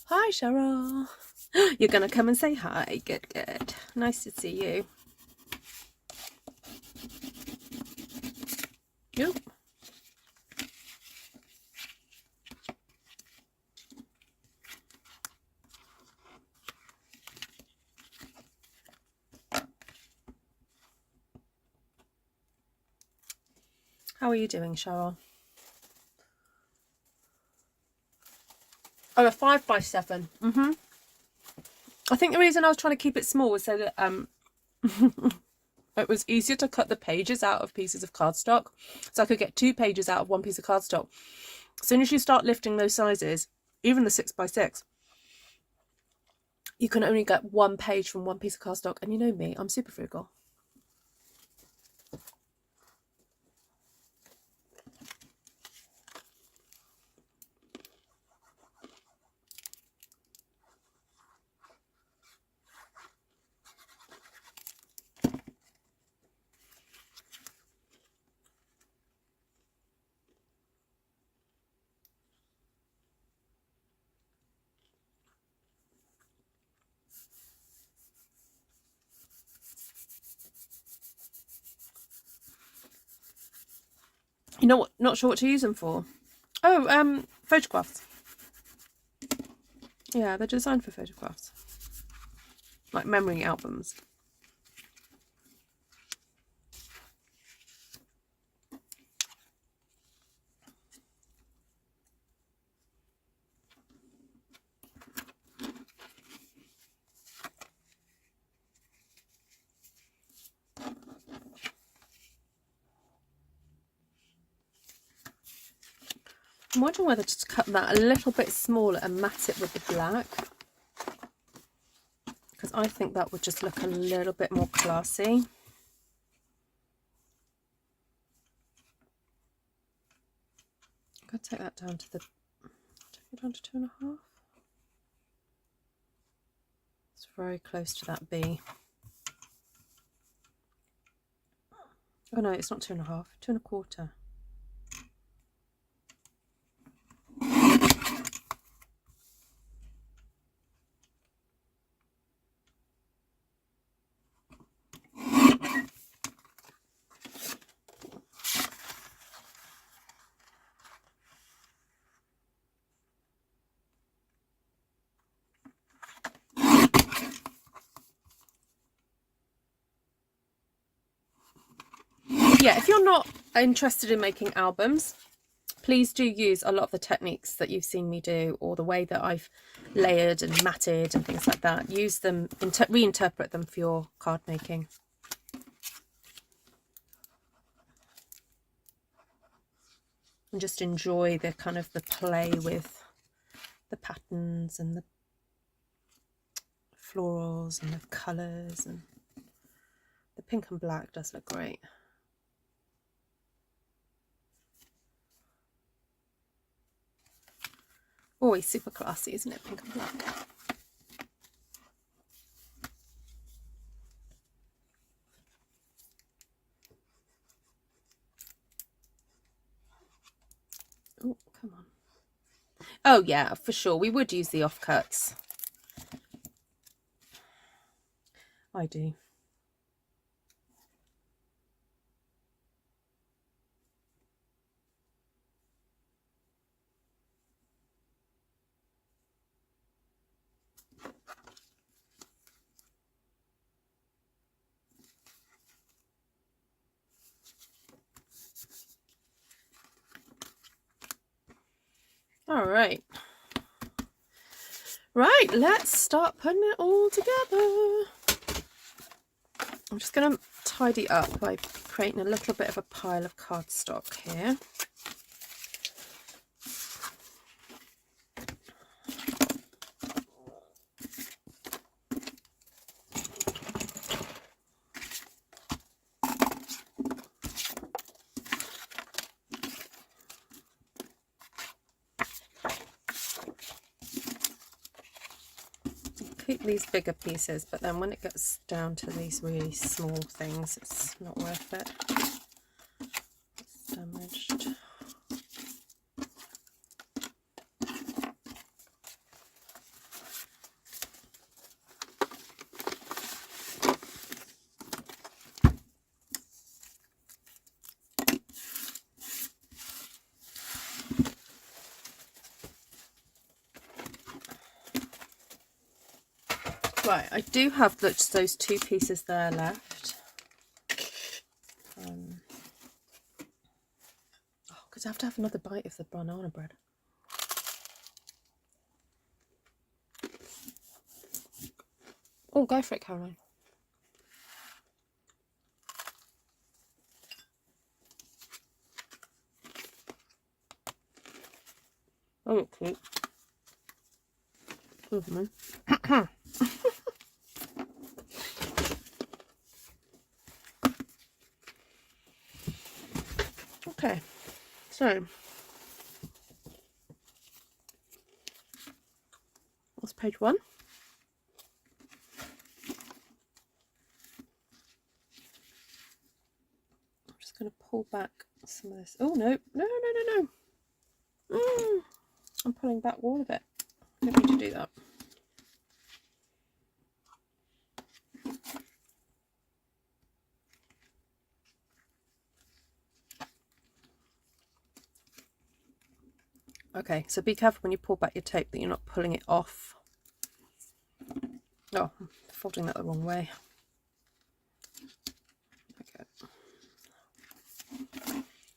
Hi, Cheryl. You're going to come and say hi. Good, good. Nice to see you. Yep. How are you doing, Cheryl? Oh, a 5x7. I think the reason I was trying to keep it small was so that it was easier to cut the pages out of pieces of cardstock. So I could get 2 pages out of 1 piece of cardstock. As soon as you start lifting those sizes, even the 6x6, you can only get 1 page from 1 piece of cardstock. And you know me, I'm super frugal. You know what? Not sure what to use them for. Oh, photographs. Yeah, they're designed for photographs, like memory albums. I'm wondering whether to cut that a little bit smaller and matte it with the black, because I think that would just look a little bit more classy. I'm going to take that down to the, take it down to 2.5. It's very close to that B. Oh no, it's not 2.5, 2.25. Yeah, if you're not interested in making albums, please do use a lot of the techniques that you've seen me do, or the way that I've layered and matted and things like that. Use them, reinterpret them for your card making. And just enjoy the kind of the play with the patterns and the florals and the colours, and the pink and black does look great. Always super classy, isn't it? Pink and black. Oh, come on. Oh yeah, for sure. We would use the offcuts. I do. All right. Right, let's start putting it all together. I'm just going to tidy up by creating a little bit of a pile of cardstock here. Keep these bigger pieces, but then when it gets down to these really small things, it's not worth it. It's damaged. Right, I do have just those 2 pieces there left. Oh, because I have to have another bite of the banana bread. Oh, go for it, Caroline. Oh, cute. Okay, so that's page 1. I'm just going to pull back some of this. Oh, no, no, no, no, no. I'm pulling back all of it. I don't need to do that. Okay, so be careful when you pull back your tape that you're not pulling it off. Oh, I'm folding that the wrong way. Okay.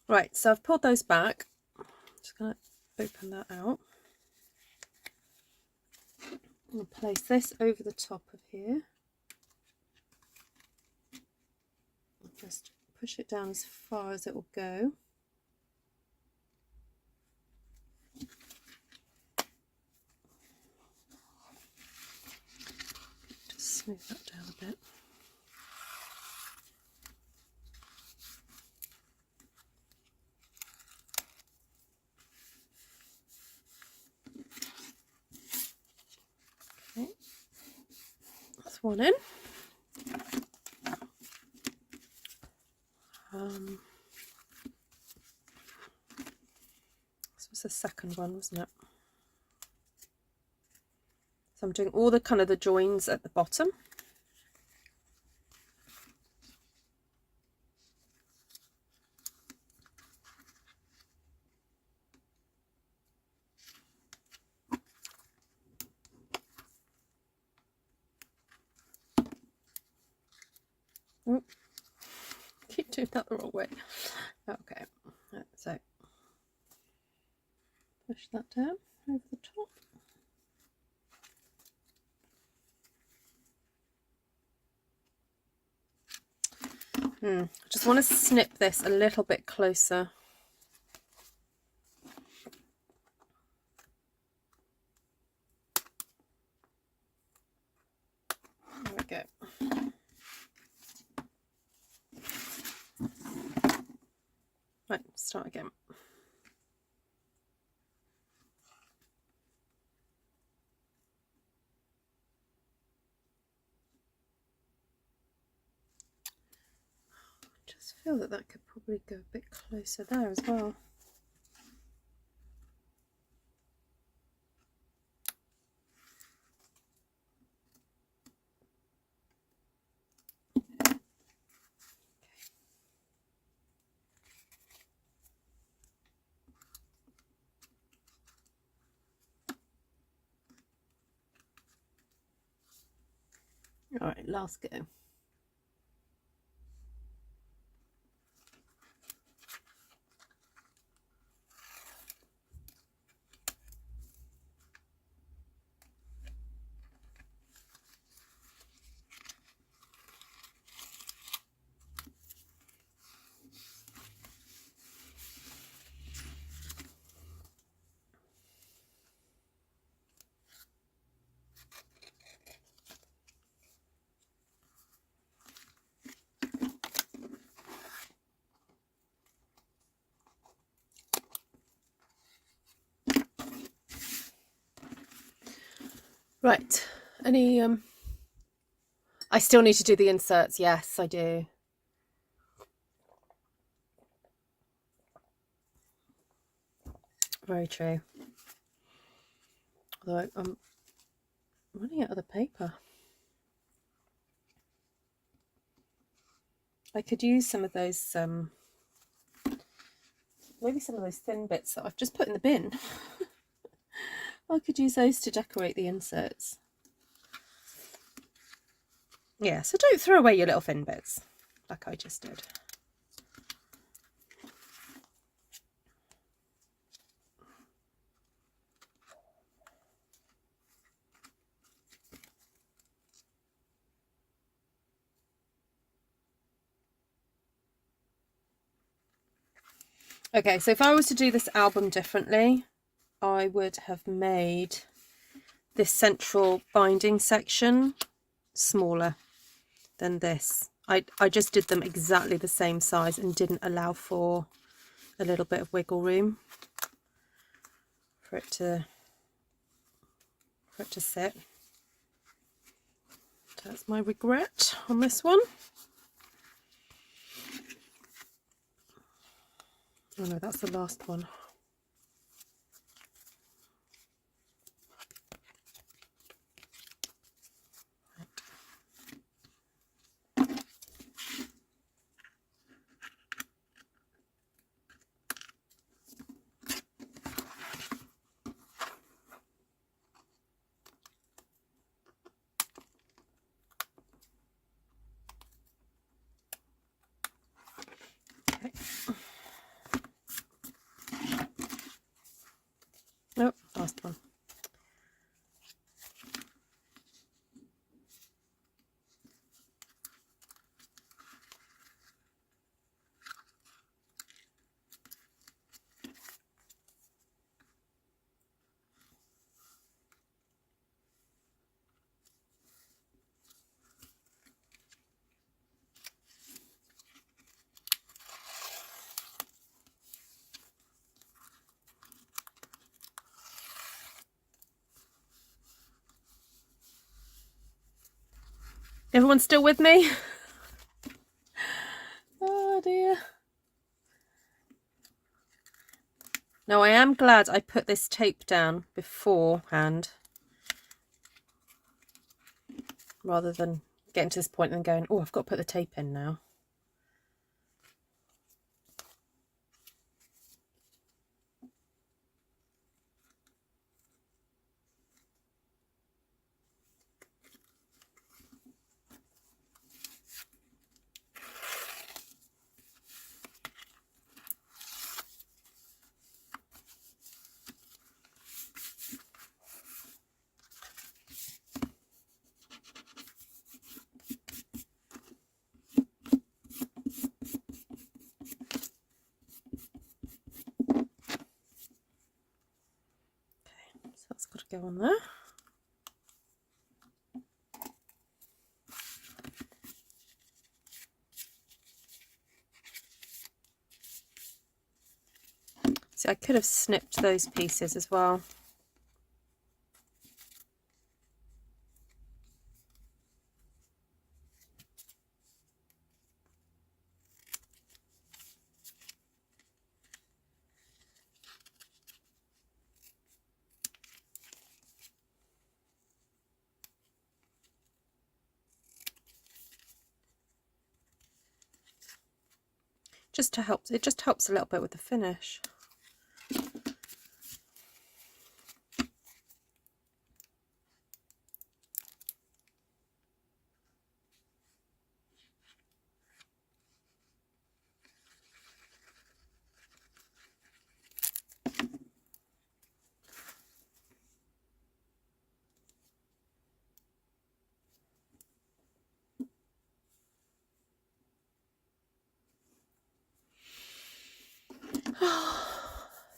Right, so I've pulled those back. Just going to open that out. I'm going to place this over the top of here. Just push it down as far as it will go. Just smooth that down a bit. Okay, that's one in. This was the second one, wasn't it? So I'm doing all the kind of the joins at the bottom. Oh, keep doing that the wrong way. Okay, so push that down over the top. I just want to snip this a little bit closer. There we go. Right, start again. I just feel that that could probably go a bit closer there as well. All right, last go. Right, any I still need to do the inserts. Yes, I do. Very true. Although I'm running out of the paper. I could use some of those, maybe some of those thin bits that I've just put in the bin. I could use those to decorate the inserts. Yeah, so don't throw away your little thin bits like I just did. Okay, so if I was to do this album differently, I would have made this central binding section smaller than this. I just did them exactly the same size and didn't allow for a little bit of wiggle room for it to sit. That's my regret on this one. Oh no, that's the last one. Okay. Nope, last one. Everyone still with me? Oh dear. Now I am glad I put this tape down beforehand, rather than getting to this point and going, oh, I've got to put the tape in now. So that's got to go on there. See, I could have snipped those pieces as well. Just to help, it just helps a little bit with the finish.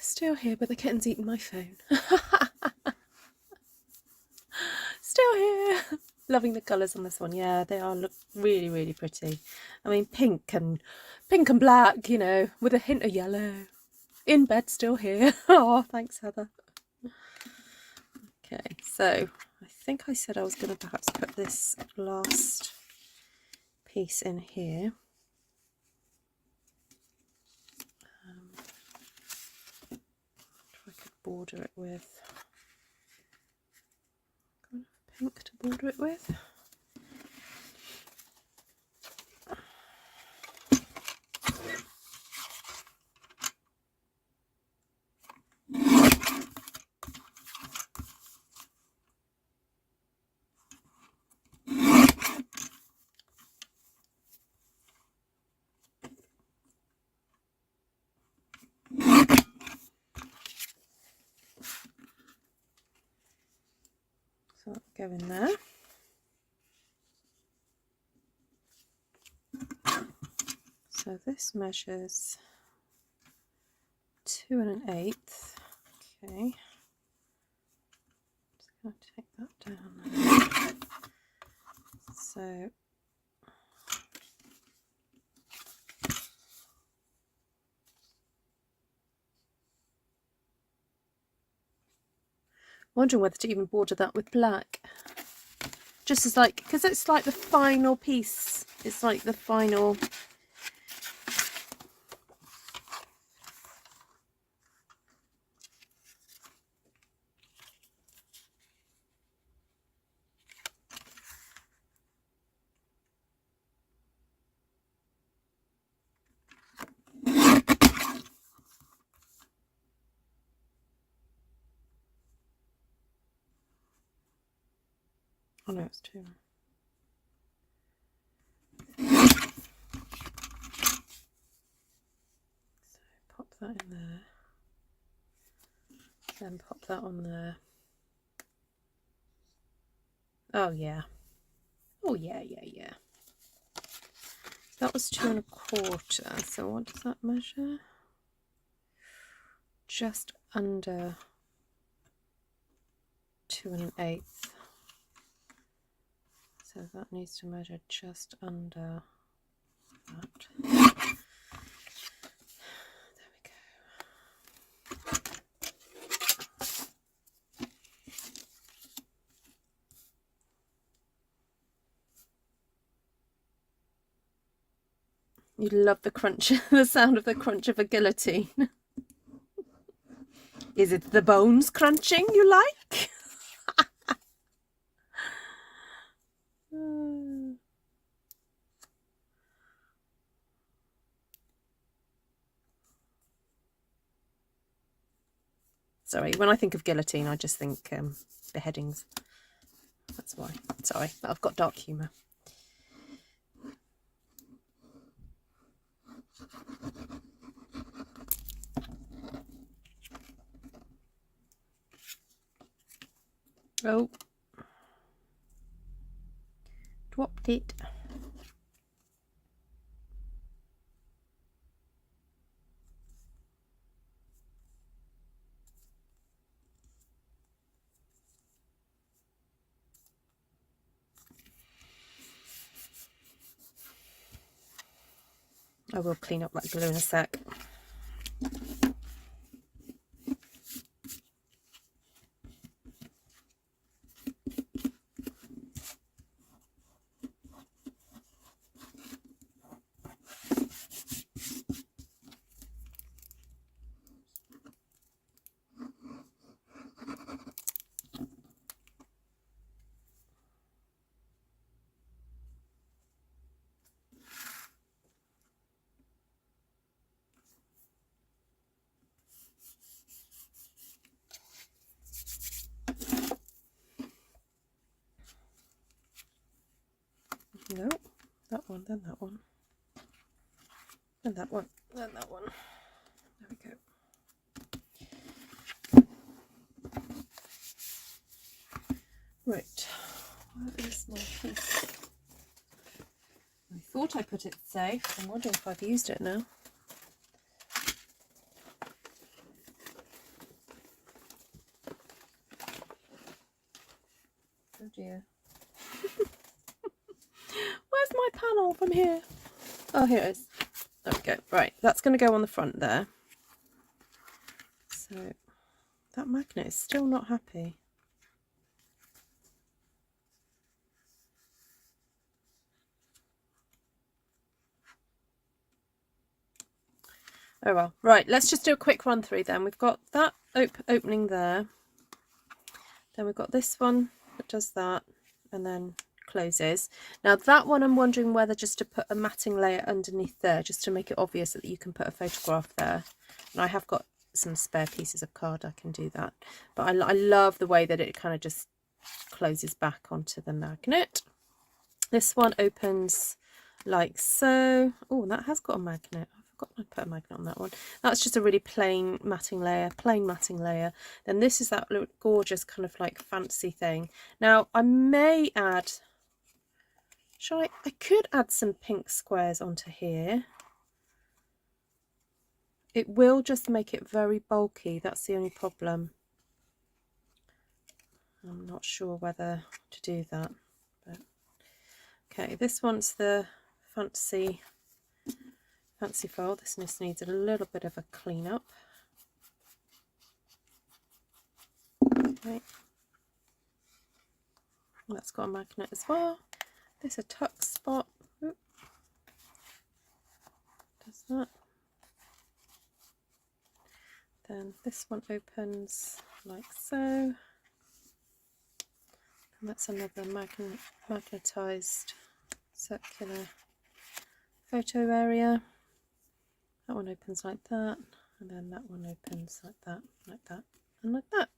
Still here, but the kitten's eaten my phone. Still here. Loving the colours on this one. Yeah, they are look really, really pretty. I mean, pink and black, you know, with a hint of yellow. In bed, still here. Oh, thanks, Heather. Okay, so I think I said I was going to perhaps put this last piece in here. If I could border it with pink to border it with. So that'll go in there. So this measures 2 1/8. Okay. Just going to take that down. So wondering whether to even border that with black, just as like, because it's like the final piece, it's like the final. Oh no, it's too. So pop that in there, then pop that on there. Oh yeah. Oh yeah, yeah, yeah. That was 2 1/4. So what does that measure? Just under 2 1/8. So that needs to measure just under that. There we go. You love the crunch, the sound of the crunch of a guillotine. Is it the bones crunching you like? Sorry, when I think of guillotine, I just think beheadings. That's why. Sorry, but I've got dark humour. Oh. Dropped it. I will clean up that glue in a sec. No, that one, then that one, then that one, then that one. There we go. Right, where is my piece? I thought I put it safe. I'm wondering if I've used it now. Oh dear. Where's my panel from here? Oh, here it is. There we go. Right, that's going to go on the front there. So that magnet is still not happy. Oh well. Right, let's just do a quick run through then. We've got that opening there. Then we've got this one that does that and then closes. Now that one I'm wondering whether just to put a matting layer underneath there, just to make it obvious that you can put a photograph there. And I have got some spare pieces of card, I can do that. But I love the way that it kind of just closes back onto the magnet. This one opens like so. Oh, that has got a magnet. I forgot to put a magnet on that one. That's just a really plain matting layer, Then this is that gorgeous kind of like fancy thing. Now I may add, I could add some pink squares onto here. It will just make it very bulky, that's the only problem. I'm not sure whether to do that. But okay, this one's the fancy fold. This just needs a little bit of a clean up. Okay. That's got a magnet as well. There's a tuck spot. Oop. Does that. Then this one opens like so. And that's another magnetized circular photo area. That one opens like that, and then that one opens like that, and like that.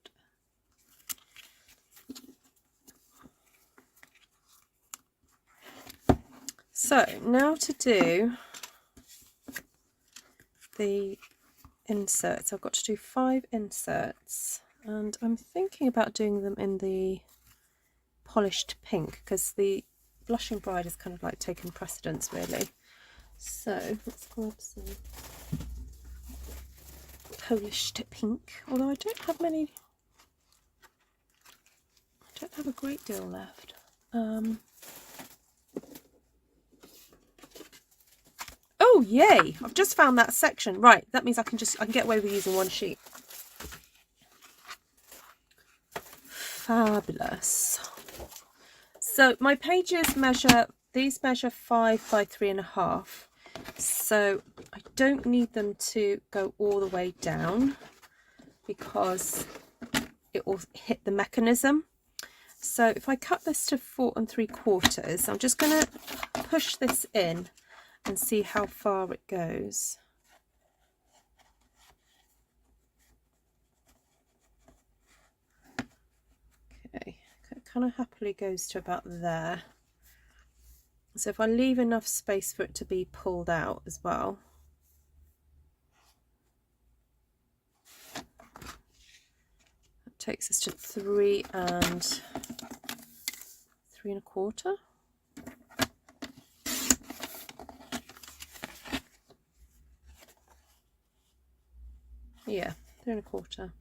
So now to do the inserts. I've got to do 5 inserts, and I'm thinking about doing them in the polished pink because the blushing bride is kind of like taking precedence really. So let's grab some polished pink, although I don't have a great deal left. Oh yay, I've just found that section. Right, that means I can get away with using one sheet. Fabulous. So my pages measure 5 by 3.5, so I don't need them to go all the way down because it will hit the mechanism. So if I cut this to 4 3/4, I'm just going to push this in and see how far it goes. Okay, it kind of happily goes to about there. So if I leave enough space for it to be pulled out as well. That takes us to 3 3.25. Yeah, 3.25.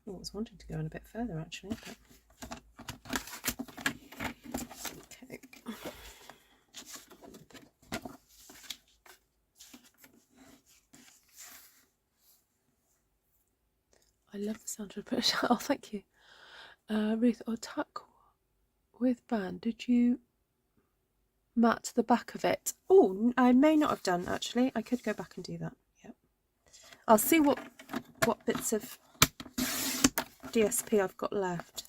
I was wanting to go in a bit further actually, but okay. I love the sound of a British. Oh, thank you, Ruth. Or tuck with band. Did you mat the back of it? Oh, I may not have done actually. I could go back and do that. Yep. I'll see what bits of DSP I've got left.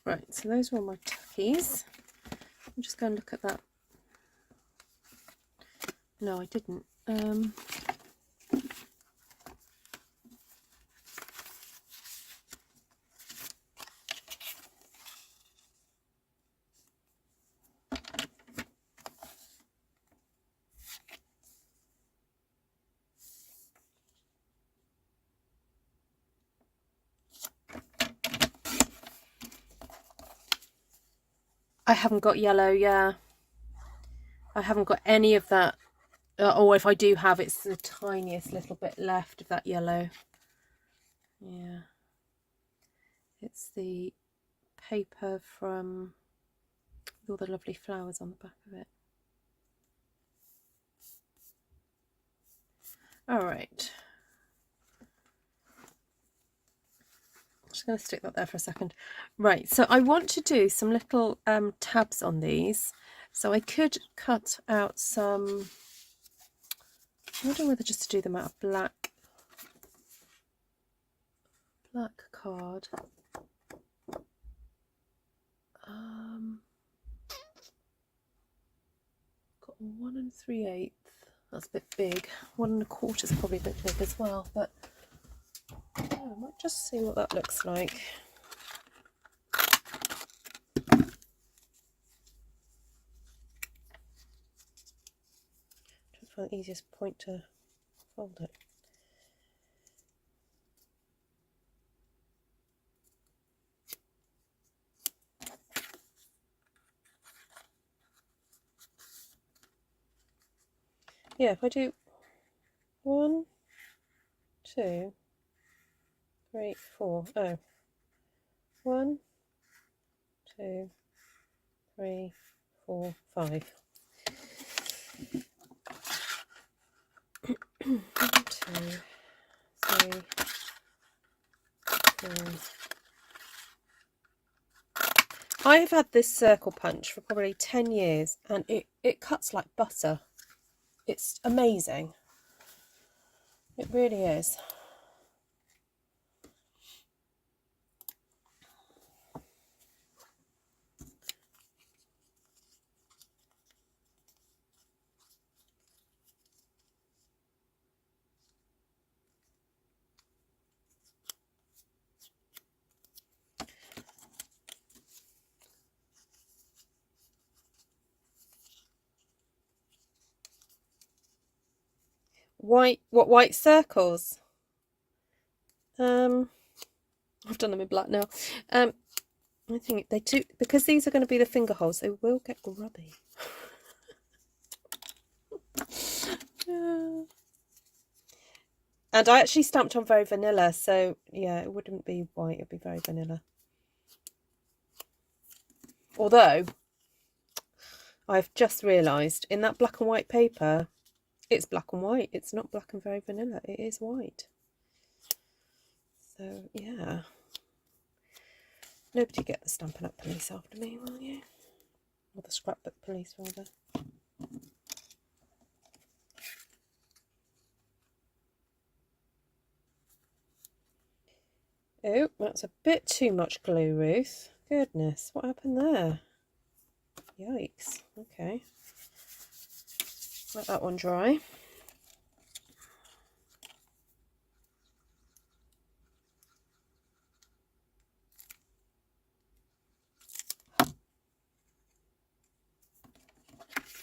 Right, so those are all my tuckies. I'm just going to look at that. No, I didn't. I haven't got yellow, yeah. I haven't got any of that. Or if I do have, it's the tiniest little bit left of that yellow. Yeah. It's the paper from all the lovely flowers on the back of it. All right. I'm just going to stick that there for a second. Right, so I want to do some little tabs on these. So I could cut out some, I wonder whether just to do them out of black card. Got 1 3/8. That's a bit big. 1 1/4 is probably a bit big as well, but I might just see what that looks like. Trying to find the easiest point to fold it. Yeah, if I do 1, 2, 3, 4. Oh, 1, 2, 3, 4, 5. 1, 2, 3, 4. I've had this circle punch for probably 10 years and it cuts like butter. It's amazing. It really is. White circles? I've done them in black now. I think they do, because these are going to be the finger holes, they will get grubby. And I actually stamped on very vanilla, so yeah, it wouldn't be white, it'd be very vanilla. Although, I've just realised, in that black and white paper, it's black and white. It's not black and very vanilla, it is white. So, yeah. Nobody get the Stampin' Up! Police after me, will you? Or the Scrapbook Police, rather. Oh, that's a bit too much glue, Ruth. Goodness, what happened there? Yikes. Okay. Let that one dry.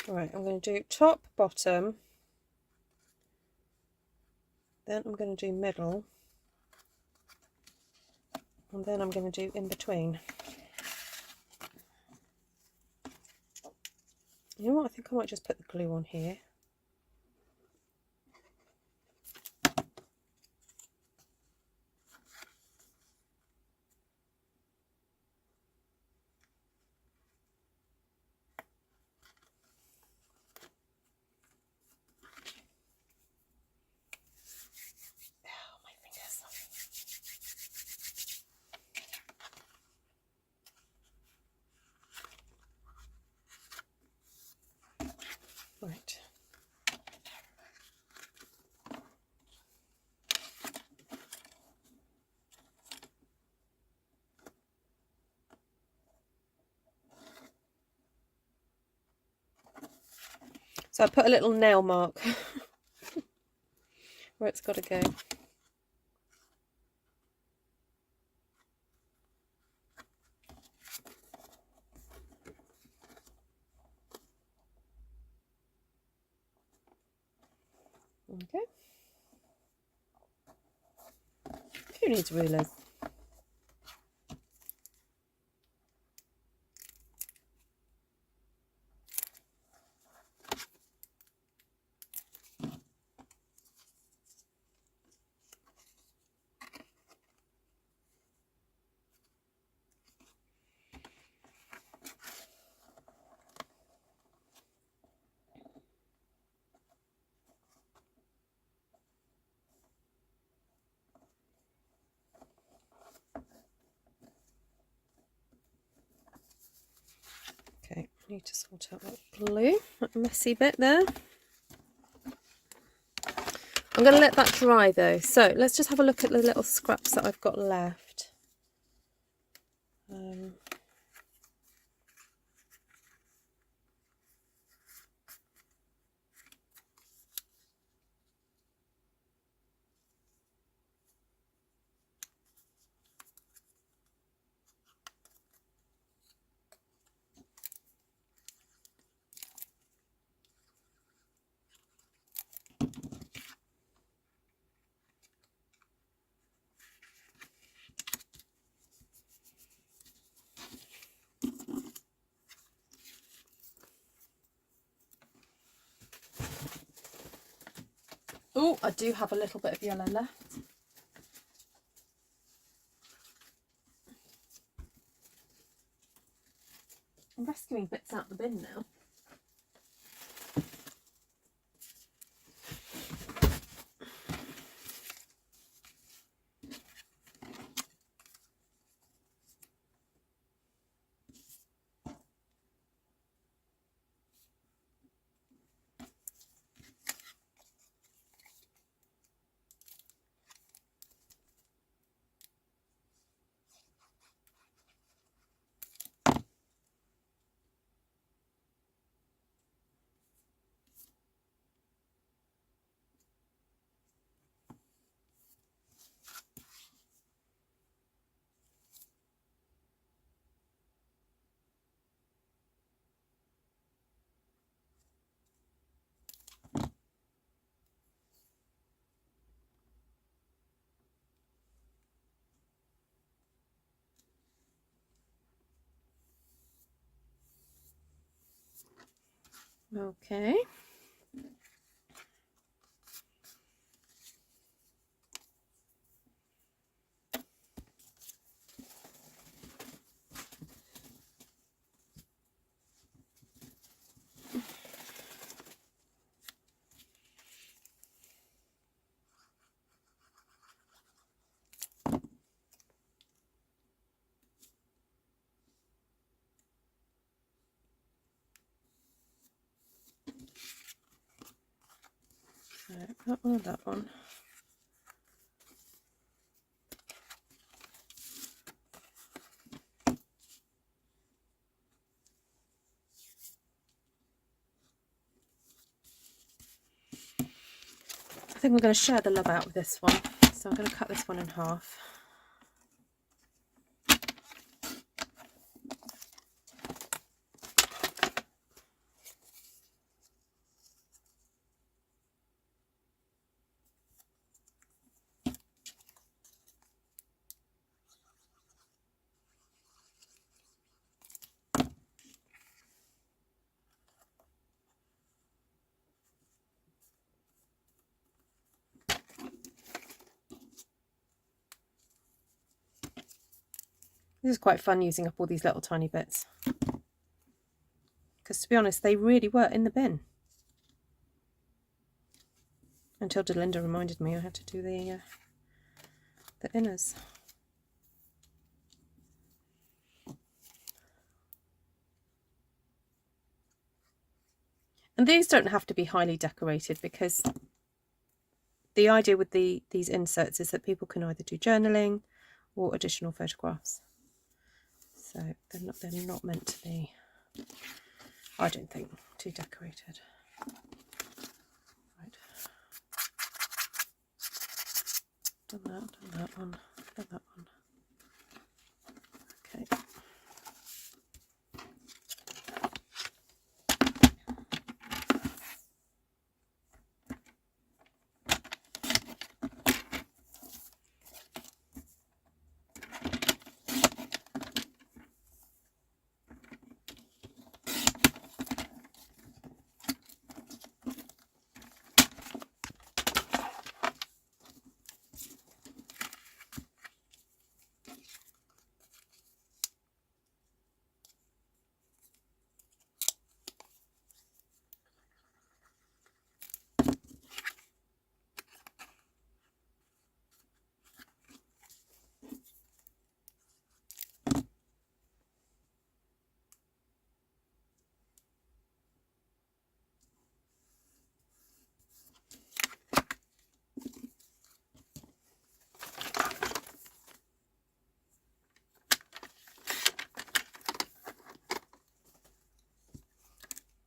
Right, I'm going to do top, bottom. Then I'm going to do middle. And then I'm going to do in between. You know what? I think I might just put the glue on here. Oh, my fingers. Right. So I put a little nail mark where it's got to go. Okay. Who needs rulers? Okay, I need to sort out that glue, that messy bit there. I'm going to let that dry though. So let's just have a look at the little scraps that I've got left. Oh, I do have a little bit of yellow left. I'm rescuing bits out the bin now. Okay. That one or that one? I think we're going to share the love out with this one. So I'm going to cut this one in half. This is quite fun using up all these little tiny bits. Because to be honest, they really were in the bin. Until Delinda reminded me I had to do the inners. And these don't have to be highly decorated, because the idea with these inserts is that people can either do journaling or additional photographs. So they're not meant to be, I don't think, too decorated. Right. Done that one, done that one. Okay.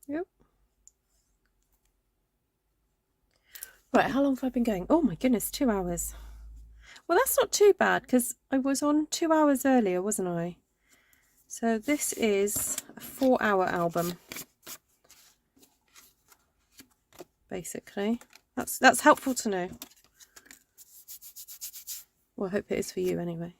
Yep. Right, how long have I been going? Oh my goodness, 2 hours. Well, that's not too bad, because I was on 2 hours earlier, wasn't I? So this is a 4-hour album, basically. That's helpful to know. Well, I hope it is for you anyway.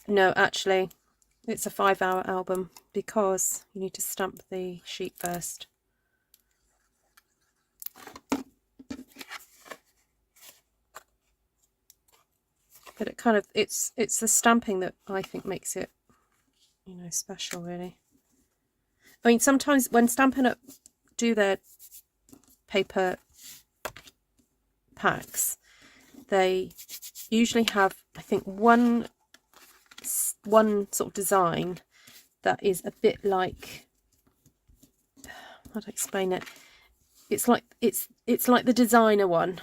No, actually, it's a 5-hour album because you need to stamp the sheet first. But it kind of, it's the stamping that I think makes it, you know, special, really. I mean, sometimes when Stampin' Up do their paper packs, they usually have, I think, one sort of design that is a bit like, how to explain it? It's like the designer one,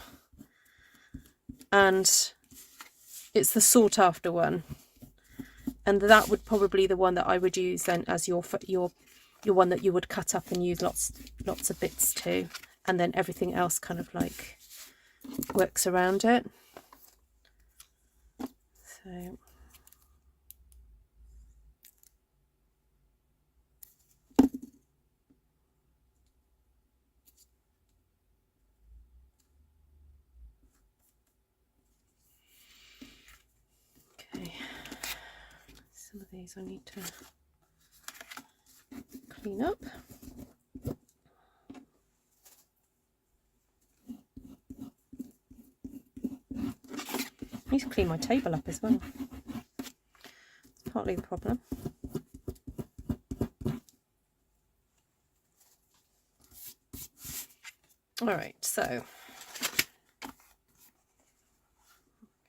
and it's the sought after one, and that would probably be the one that I would use then as your one that you would cut up and use lots of bits to, and then everything else kind of like works around it. So okay, some of these I need to clean up. I need to clean my table up as well. It's partly the problem. All right, so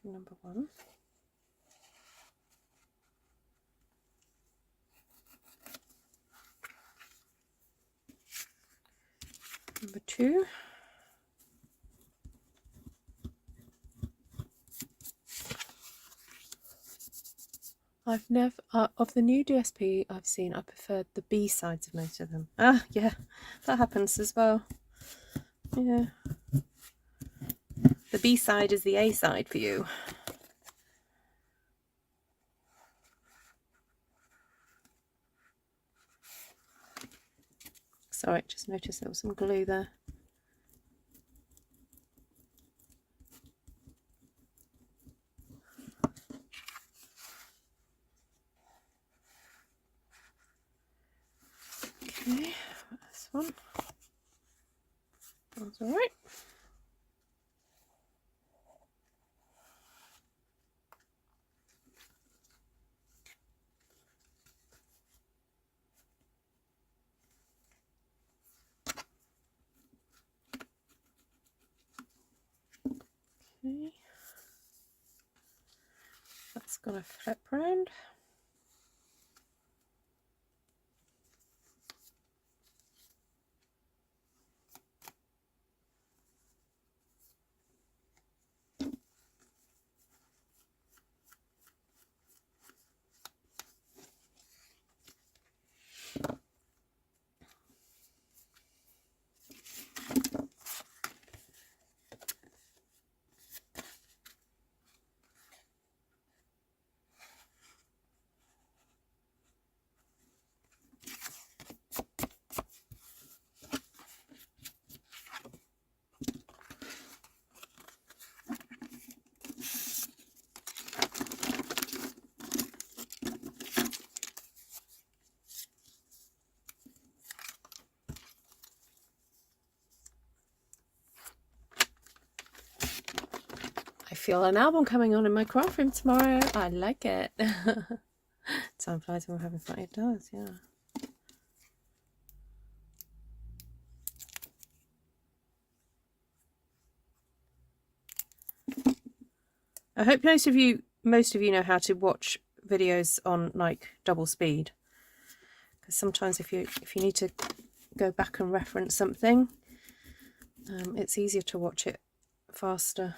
number 1. Number 2. I've never, of the new DSP I've seen, I preferred the B sides of most of them. Ah, yeah, that happens as well. Yeah. The B side is the A side for you. Sorry, just noticed there was some glue there. Okay, this one. That's all right. Okay. That's going to flip round. I feel an album coming on in my craft room tomorrow. I like it. Time flies when we're having fun. It does, yeah. I hope most of you know how to watch videos on like double speed, because sometimes if you need to go back and reference something, it's easier to watch it faster.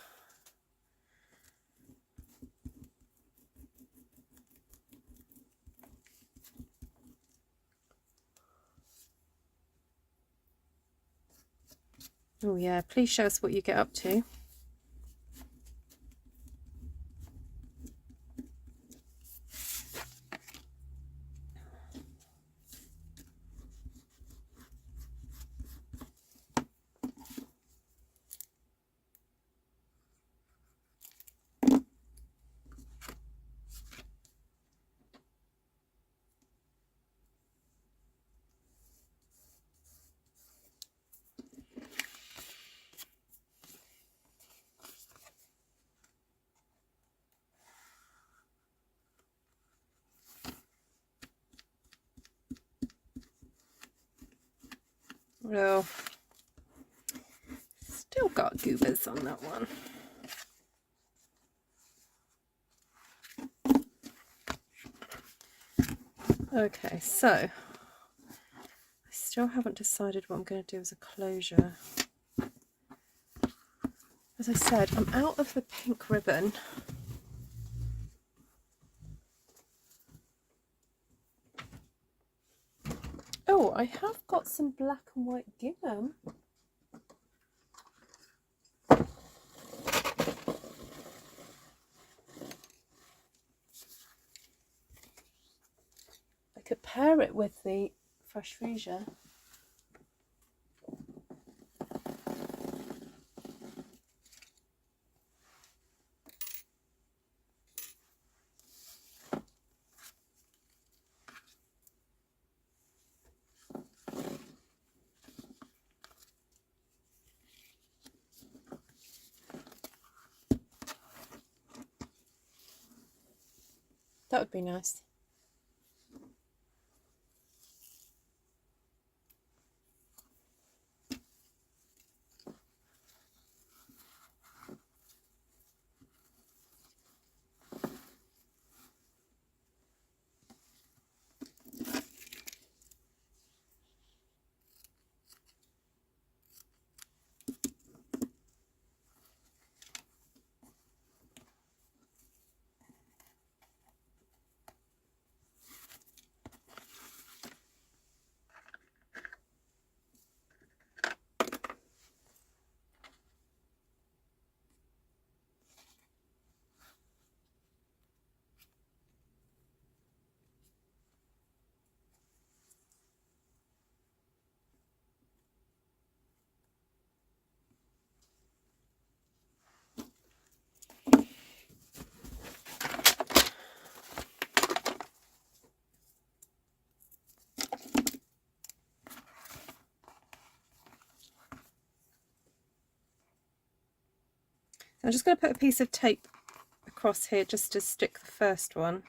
Oh yeah, please show us what you get up to. Well, still got goobers on that one. Okay, so I still haven't decided what I'm going to do as a closure. As I said, I'm out of the pink ribbon. Oh, I have got some black and white gingham. I could pair it with the fresh freesia. That would be nice. I'm just going to put a piece of tape across here just to stick the first one.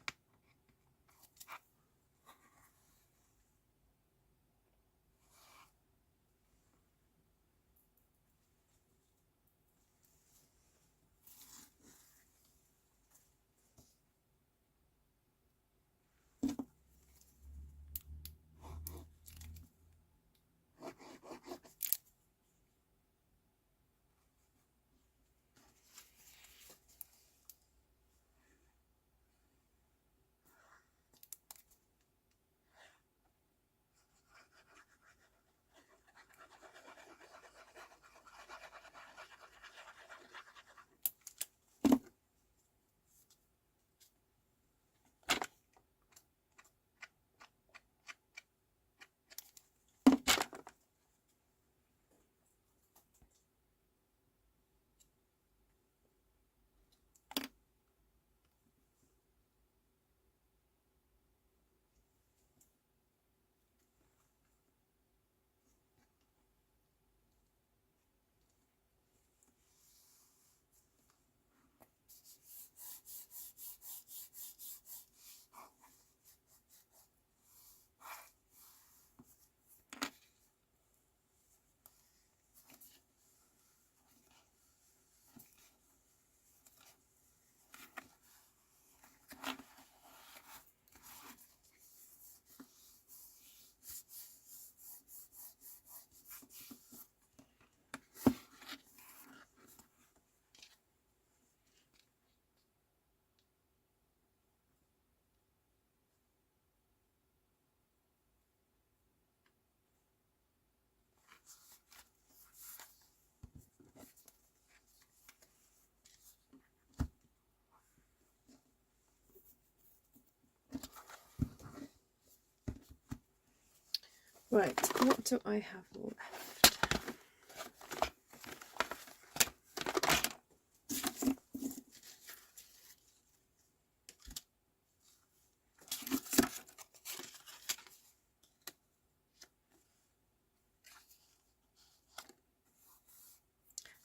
Right, what do I have left?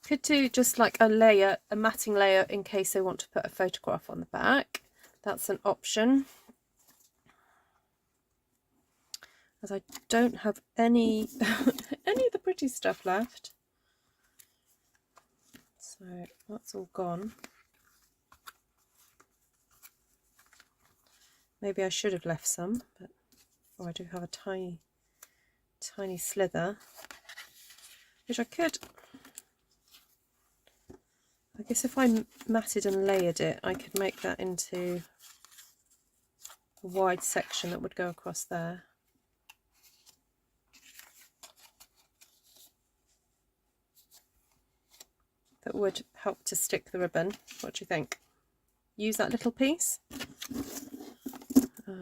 Could do just like a layer, a matting layer, in case I want to put a photograph on the back. That's an option. as I don't have any any of the pretty stuff left. So that's all gone. Maybe I should have left some, but oh, I do have a tiny slither, which I could, I guess if I matted and layered it, I could make that into a wide section that would go across there. That would help to stick the ribbon. What do you think? Use that little piece. What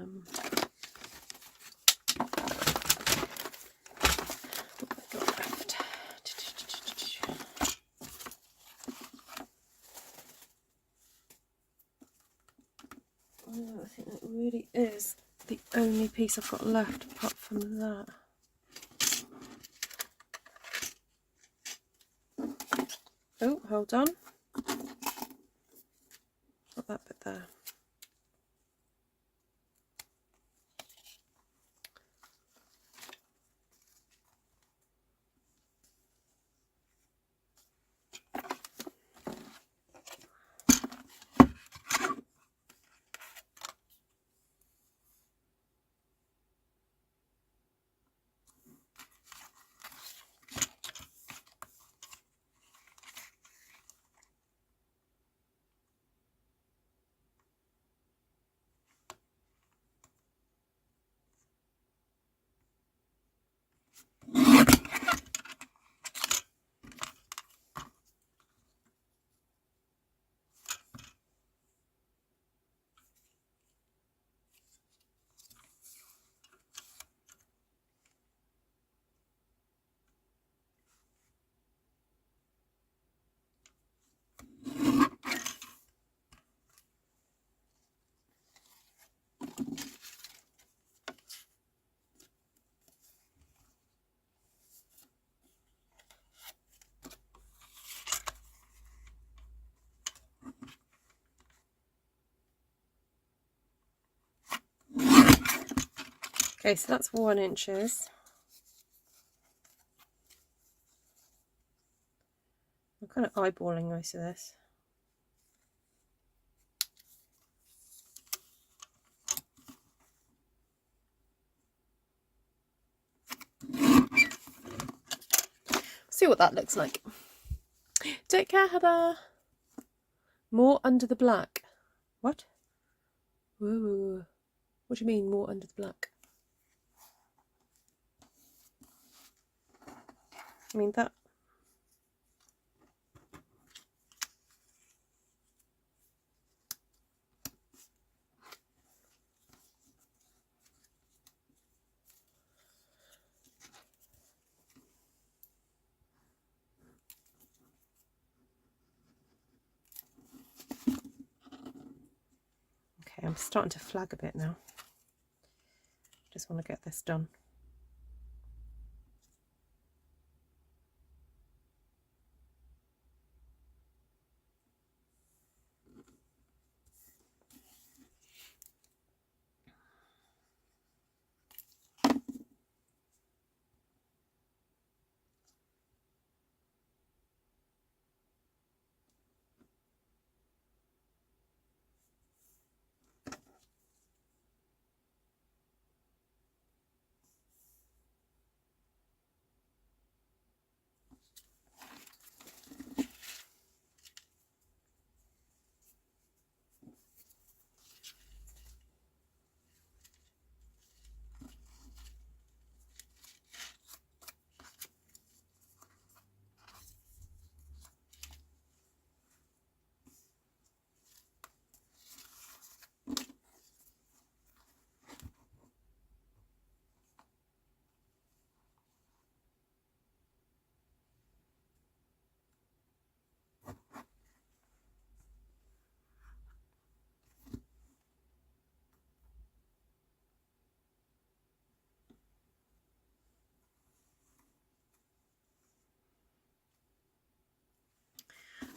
have I got left? Oh, I think that really is the only piece I've got left apart from that. Oh, hold on. Got that bit there. Okay, so that's 1 inches. I'm kind of eyeballing most of this. See what that looks like. Take care, Heather. More under the black. What? Whoa. What do you mean, more under the black? I mean that. Okay, I'm starting to flag a bit now. Just want to get this done.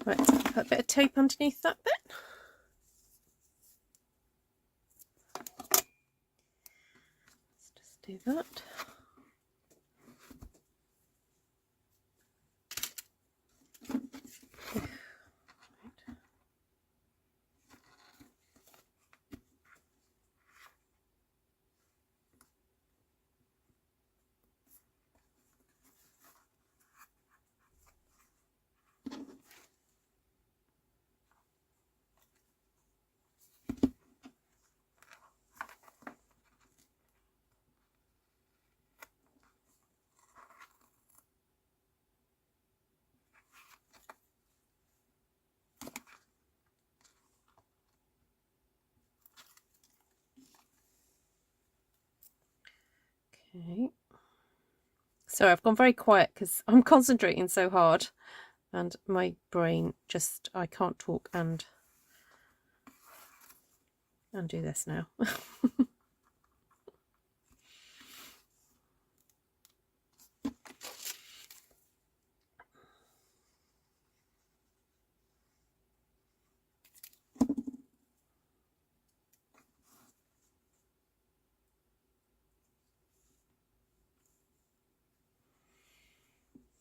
Right, put a bit of tape underneath that bit. Let's just do that. Okay. Sorry, I've gone very quiet because I'm concentrating so hard and my brain just, I can't talk and do this now.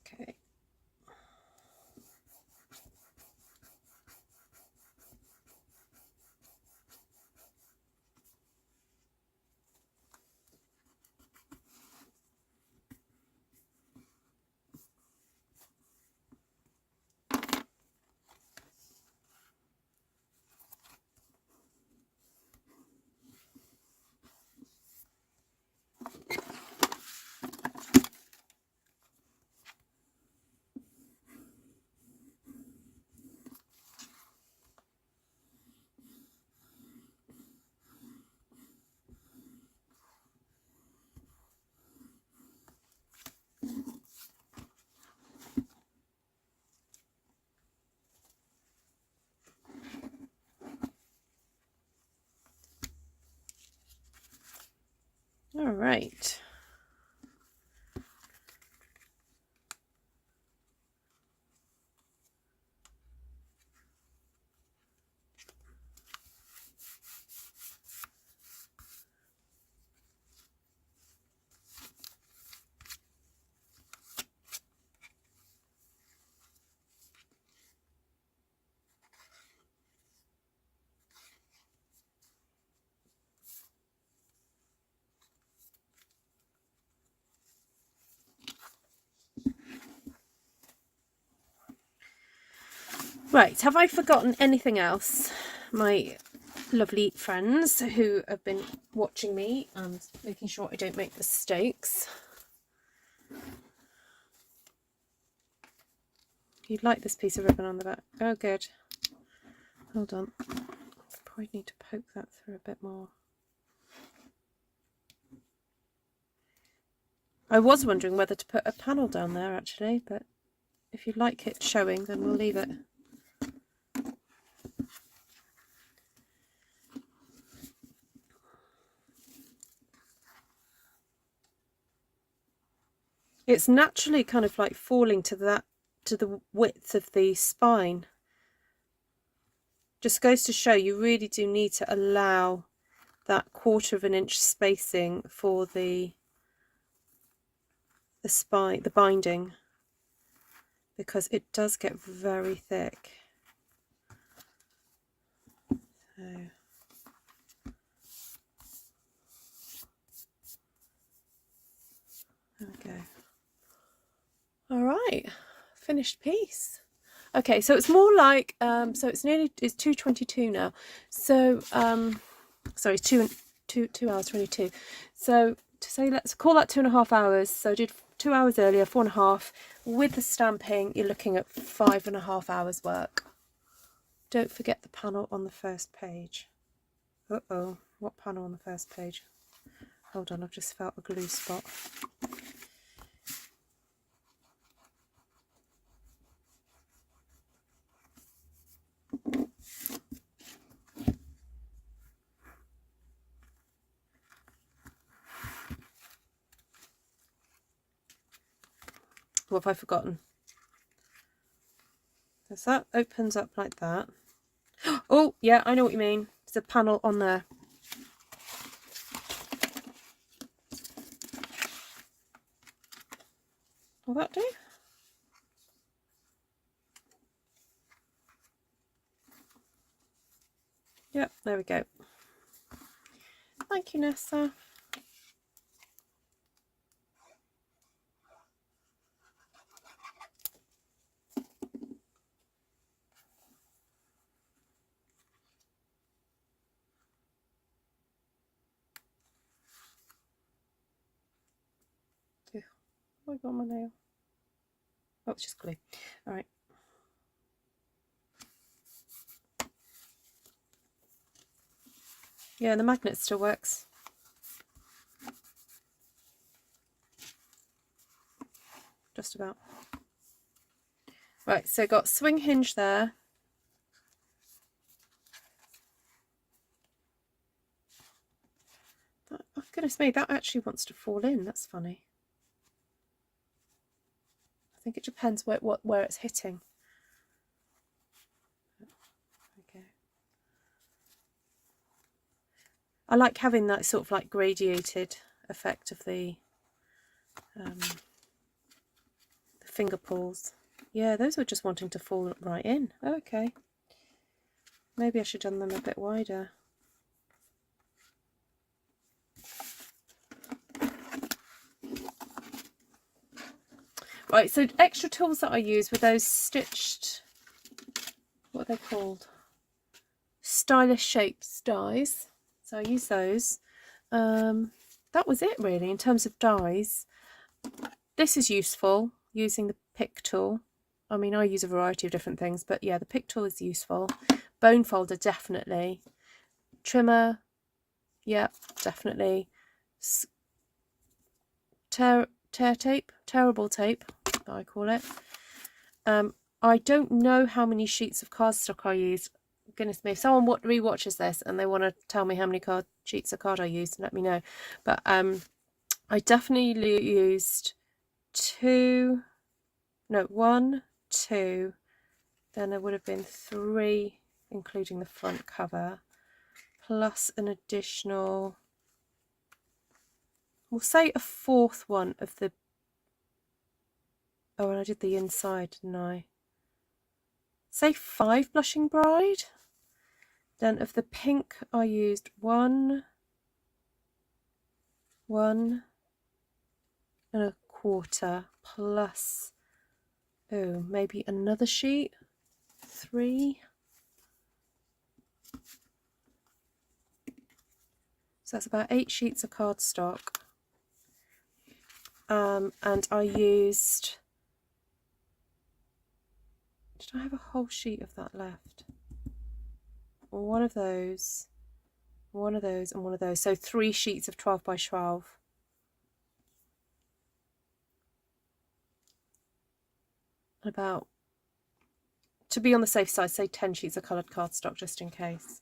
Okay. All right. Right, have I forgotten anything else? My lovely friends who have been watching me and making sure I don't make mistakes. You'd like this piece of ribbon on the back. Oh, good. Hold on. Probably need to poke that through a bit more. I was wondering whether to put a panel down there actually, but if you'd like it showing, then we'll leave it. It's naturally kind of like falling to the width of the spine. Just goes to show you really do need to allow that 1/4 of an inch spacing for the spine, the binding, because it does get very thick. So there we go. All right, finished piece. Okay, so it's more like so it's 2:22 now. So sorry, 2 hours 22. So to say, let's call that 2.5 hours. So I did 2 hours earlier, 4.5. With the stamping, you're looking at 5.5 hours work. Don't forget the panel on the first page. Uh-oh, what panel on the first page? Hold on, I've just felt a glue spot. What have I forgotten? So that opens up like that. Oh, yeah, I know what you mean. There's a panel on there. Will that do? Yep, there we go. Thank you, Nessa. Oh, I got my nail. Oh, it's just glue. All right. Yeah, the magnet still works. just about. Right, so got swing hinge there. Oh goodness me, that actually wants to fall in. That's funny. I think it depends where it's hitting. Okay. I like having that sort of like gradiated effect of the finger pulls. Yeah, those were just wanting to fall right in. Okay. Maybe I should have done them a bit wider. Right, so extra tools that I use were those stitched, what are they called? Stylish Shapes dies. So I use those. That was it really in terms of dies. This is useful, using the pick tool. I mean, I use a variety of different things, but yeah, the pick tool is useful. Bone folder, definitely. Trimmer, yeah, definitely. Tearable tape, I call it. I don't know how many sheets of cardstock I use. Goodness me, if someone re-watches this and they want to tell me how many sheets of card I used, let me know. But I definitely used 1, 2, then there would have been 3, including the front cover, plus an additional, we'll say a 4th one of the, oh, and I did the inside, didn't I? Say 5 Blushing Bride. Then of the pink I used 1 and a quarter, plus, oh, maybe another sheet, 3. So that's about 8 sheets of cardstock. And I used, did I have a whole sheet of that left? One of those, and one of those. So 3 sheets of 12 by 12. And about, to be on the safe side, say 10 sheets of coloured cardstock just in case.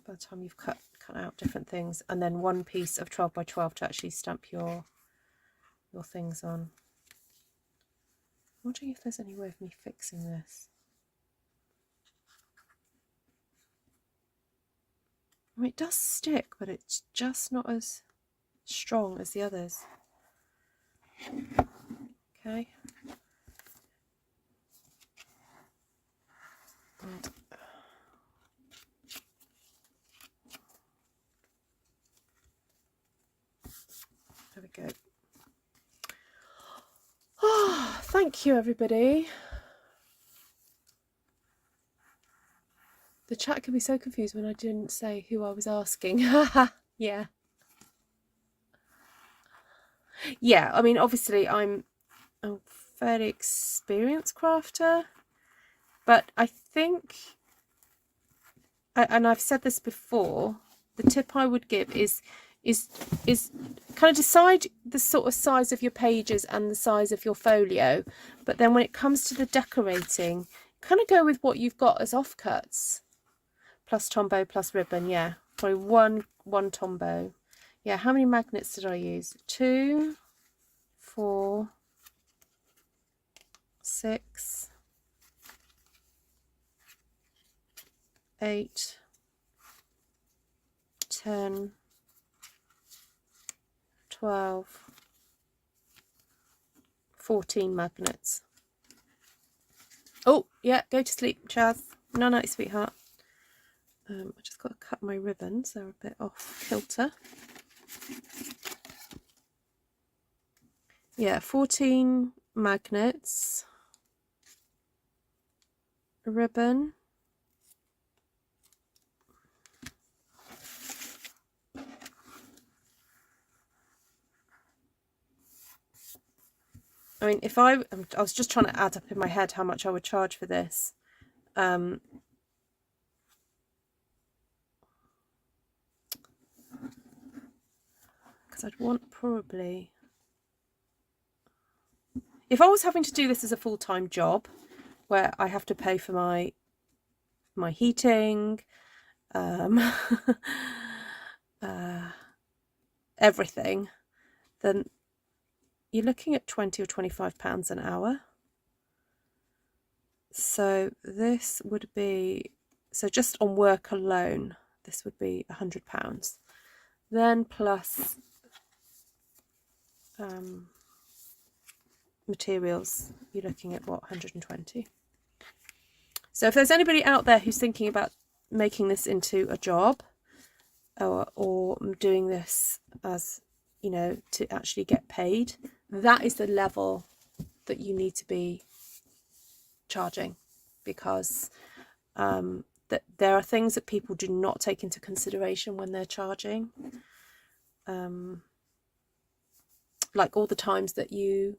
By the time you've cut out different things, and then 1 piece of 12 by 12 to actually stamp your things on. I'm wondering if there's any way of me fixing this. I mean, it does stick, but it's just not as strong as the others. Okay. And there we go. Oh, thank you, everybody. The chat could be so confused when I didn't say who I was asking. Yeah. Yeah, I mean, obviously I'm a fairly experienced crafter, but I think, and I've said this before, the tip I would give is kind of decide the sort of size of your pages and the size of your folio, but then when it comes to the decorating, kind of go with what you've got as offcuts, plus tombow plus ribbon. Yeah, probably one tombow. Yeah, how many magnets did I use? 2, 4, 6, 8, 10, 12, 14 magnets. Oh, yeah, go to sleep, Chaz. No, night, sweetheart. I just got to cut my ribbons. They're a bit off kilter. Yeah, 14 magnets. A ribbon. I mean, if I was just trying to add up in my head how much I would charge for this. Because I'd want probably, if I was having to do this as a full-time job, where I have to pay for my heating, everything, then you're looking at £20 or £25 an hour. So this would be, so just on work alone, this would be £100. Then plus materials, you're looking at what, 120. So if there's anybody out there who's thinking about making this into a job, or doing this as, you know, to actually get paid, that is the level that you need to be charging, because that there are things that people do not take into consideration when they're charging, like all the times that you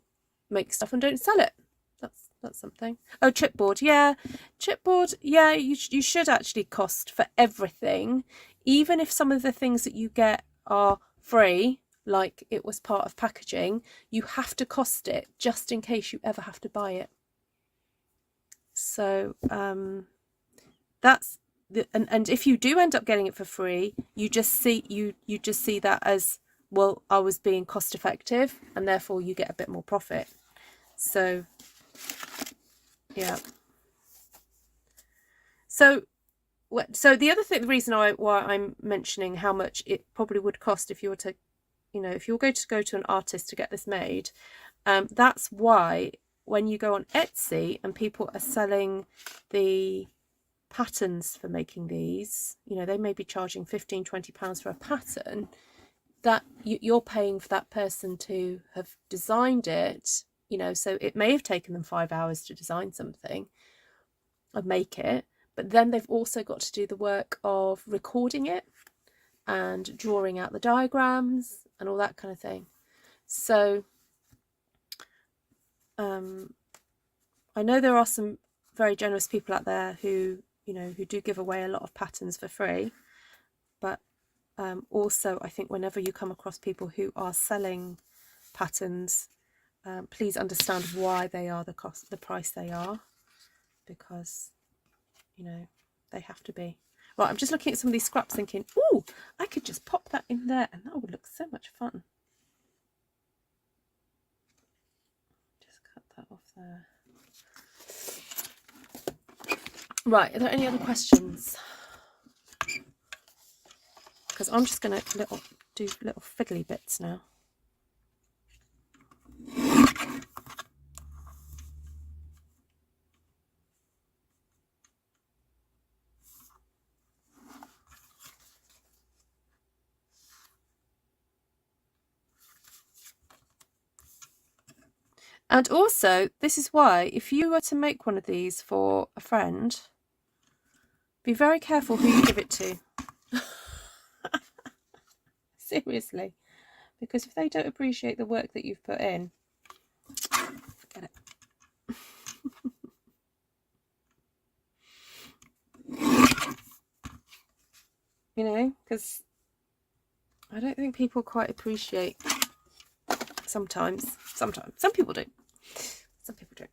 make stuff and don't sell it. That's something. Oh, chipboard, yeah, chipboard, yeah, you should actually cost for everything, even if some of the things that you get are free, like it was part of packaging. You have to cost it just in case you ever have to buy it. So that's the, and if you do end up getting it for free, you just see you just see that as, well, I was being cost effective, and therefore you get a bit more profit. So yeah. So the other thing, the reason why I'm mentioning how much it probably would cost if you were to, you know, if you're going to go to an artist to get this made, that's why when you go on Etsy and people are selling the patterns for making these, you know, they may be charging £15-20 for a pattern, that you're paying for that person to have designed it, you know, so it may have taken them 5 hours to design something or make it, but then they've also got to do the work of recording it and drawing out the diagrams and all that kind of thing. So I know there are some very generous people out there who, you know, who do give away a lot of patterns for free, but also I think whenever you come across people who are selling patterns, please understand why they are the price they are, because, you know, they have to be. Right, I'm just looking at some of these scraps thinking, ooh, I could just pop that in there and that would look so much fun. Just cut that off there. Right, are there any other questions? Because I'm just going to do little fiddly bits now. And also, this is why, if you were to make one of these for a friend, be very careful who you give it to. Seriously. Because if they don't appreciate the work that you've put in, forget it. You know, because I don't think people quite appreciate sometimes. Some people do. Some people do.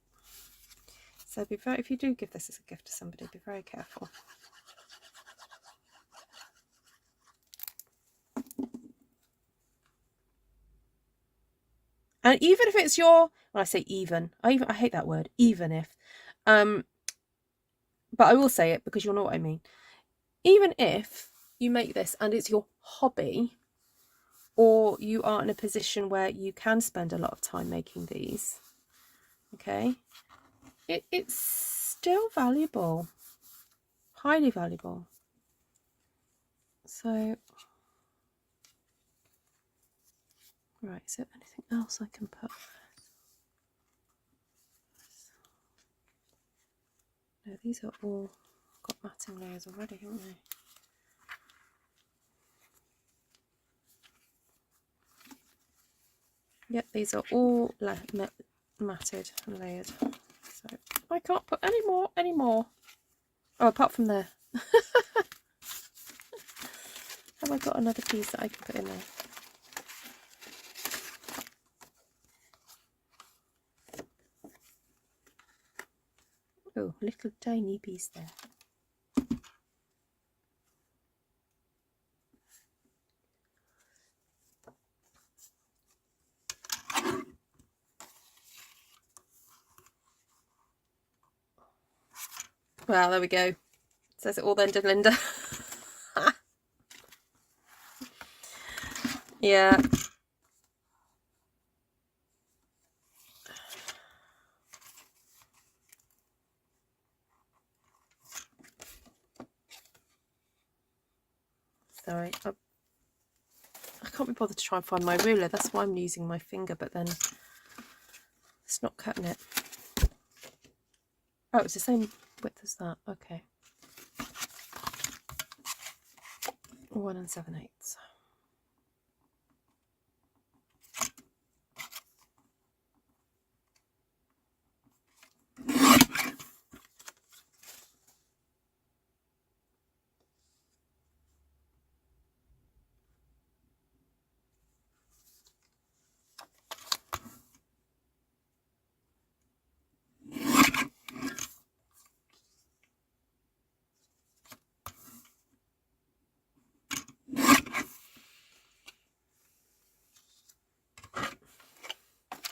So be very, if you do give this as a gift to somebody, be very careful. And even if it's your, when I say even, I hate that word, even if, but I will say it because you'll know what I mean. Even if you make this and it's your hobby, or you are in a position where you can spend a lot of time making these, okay, it's still valuable, highly valuable. So, right, is there anything else I can put? No, these are all got matting layers already, haven't they? Yep, these are all matted and layered. So I can't put any more. Oh, apart from there. Have I got another piece that I can put in there? Oh, little tiny piece there. Well, there we go. Says it all then, did Linda? Yeah. Sorry. I can't be bothered to try and find my ruler. That's why I'm using my finger, but then it's not cutting it. Oh, it's the same width as that. Okay. 1 7/8.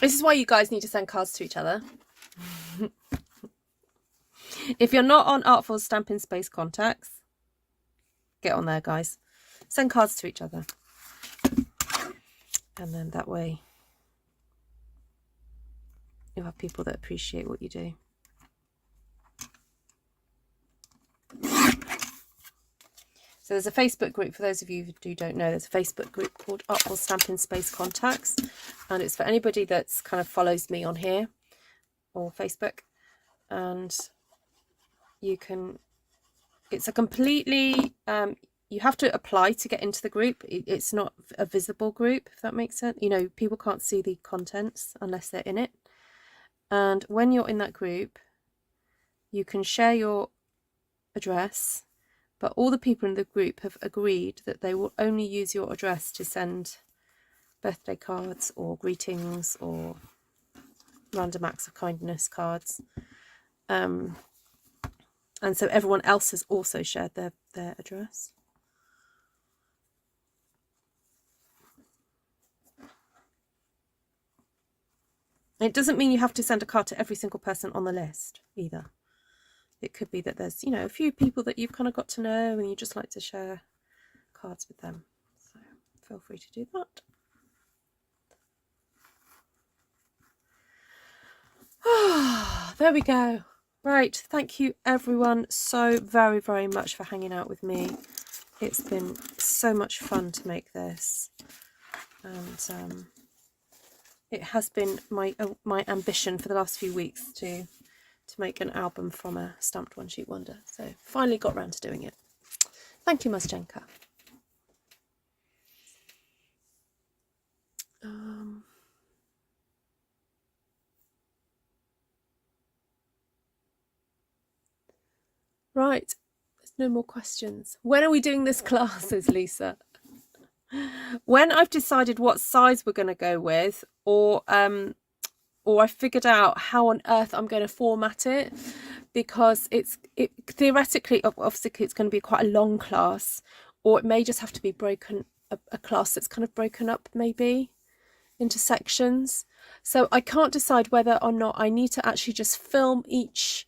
This is why you guys need to send cards to each other. If you're not on Artful Stampin Space Contacts, get on there, guys. Send cards to each other. And then that way you'll have people that appreciate what you do. So there's a Facebook group, for those of you who don't know, there's a Facebook group called Artful Stampin Space Contacts. And it's for anybody that's kind of follows me on here or Facebook. And you can, it's a completely, you have to apply to get into the group. It's not a visible group, if that makes sense. You know, people can't see the contents unless they're in it. And when you're in that group, you can share your address, but all the people in the group have agreed that they will only use your address to send birthday cards or greetings or random acts of kindness cards. And so everyone else has also shared their address. It doesn't mean you have to send a card to every single person on the list either. It could be that there's, you know, a few people that you've kind of got to know and you just like to share cards with them. So feel free to do that. There we go. Right, thank you everyone so very, very much for hanging out with me. It's been so much fun to make this. And it has been my ambition for the last few weeks to make an album from a stamped one sheet wonder. So finally got round to doing it. Thank you, Masjenka. Right, there's no more questions. When are we doing this class, says Lisa? When I've decided what size we're going to go with, or I figured out how on earth I'm going to format it, because it theoretically, obviously it's going to be quite a long class, or it may just have to be a class that's kind of broken up maybe into sections. So I can't decide whether or not I need to actually just film each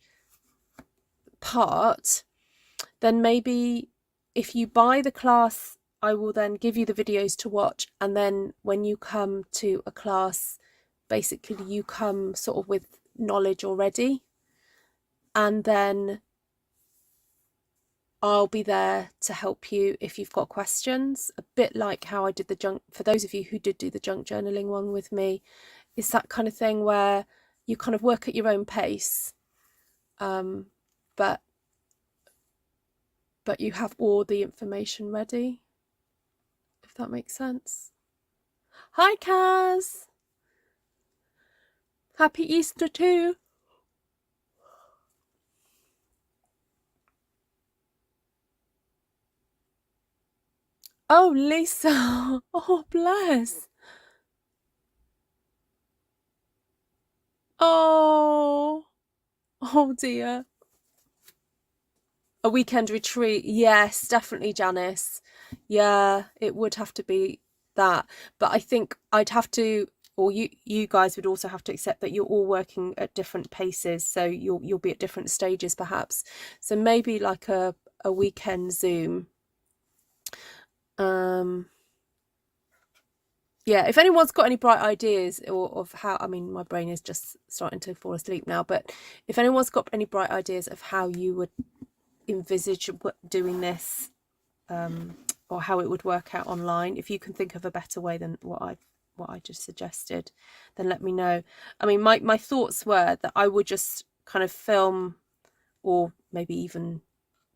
part. Then maybe if you buy the class, I will then give you the videos to watch, and then when you come to a class, basically you come sort of with knowledge already, and then I'll be there to help you if you've got questions. A bit like how I did the junk, for those of you who did do the junk journaling one with me, it's that kind of thing where you kind of work at your own pace, but you have all the information ready, if that makes sense. Hi Kaz, happy Easter too. Oh Lisa, oh bless. Oh dear. A weekend retreat. Yes, definitely, Janice. Yeah, it would have to be that. But I think I'd have to, or you guys would also have to accept that you're all working at different paces. So you'll be at different stages perhaps. So maybe like a weekend Zoom. Yeah, if anyone's got any bright ideas of how, I mean, my brain is just starting to fall asleep now, but if anyone's got any bright ideas of how you would envisage doing this, or how it would work out online, if you can think of a better way than what I just suggested, then let me know. I mean, my thoughts were that I would just kind of film, or maybe even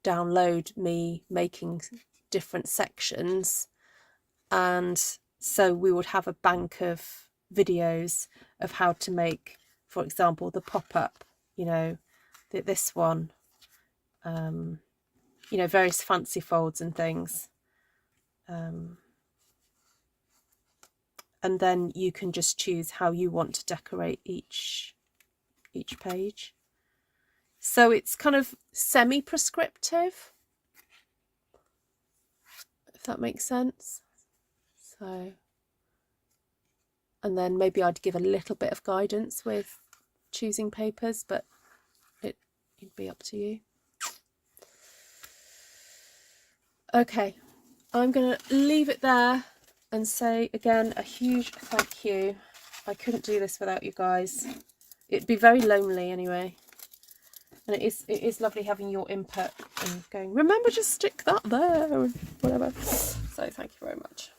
download me making different sections, and so we would have a bank of videos of how to make, for example, the pop-up, you know, this one, you know, various fancy folds and things, and then you can just choose how you want to decorate each page. So it's kind of semi-prescriptive, if that makes sense. So, and then maybe I'd give a little bit of guidance with choosing papers, but it'd be up to you. Okay, I'm gonna leave it there and say again a huge thank you. I couldn't do this without you guys. It'd be very lonely anyway, and it is lovely having your input and going, remember to stick that there, or whatever. So thank you very much.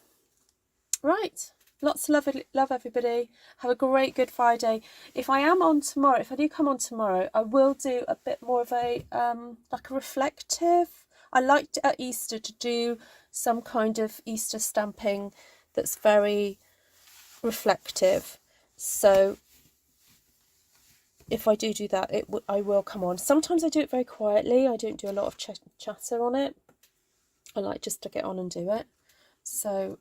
Right, lots of love everybody. Have a great Good Friday. If I am on tomorrow, if I do come on tomorrow, I will do a bit more of a like a reflective. I liked at Easter to do some kind of Easter stamping that's very reflective. So if I do that, I will come on. Sometimes I do it very quietly. I don't do a lot of chatter on it. I like just to get on and do it. So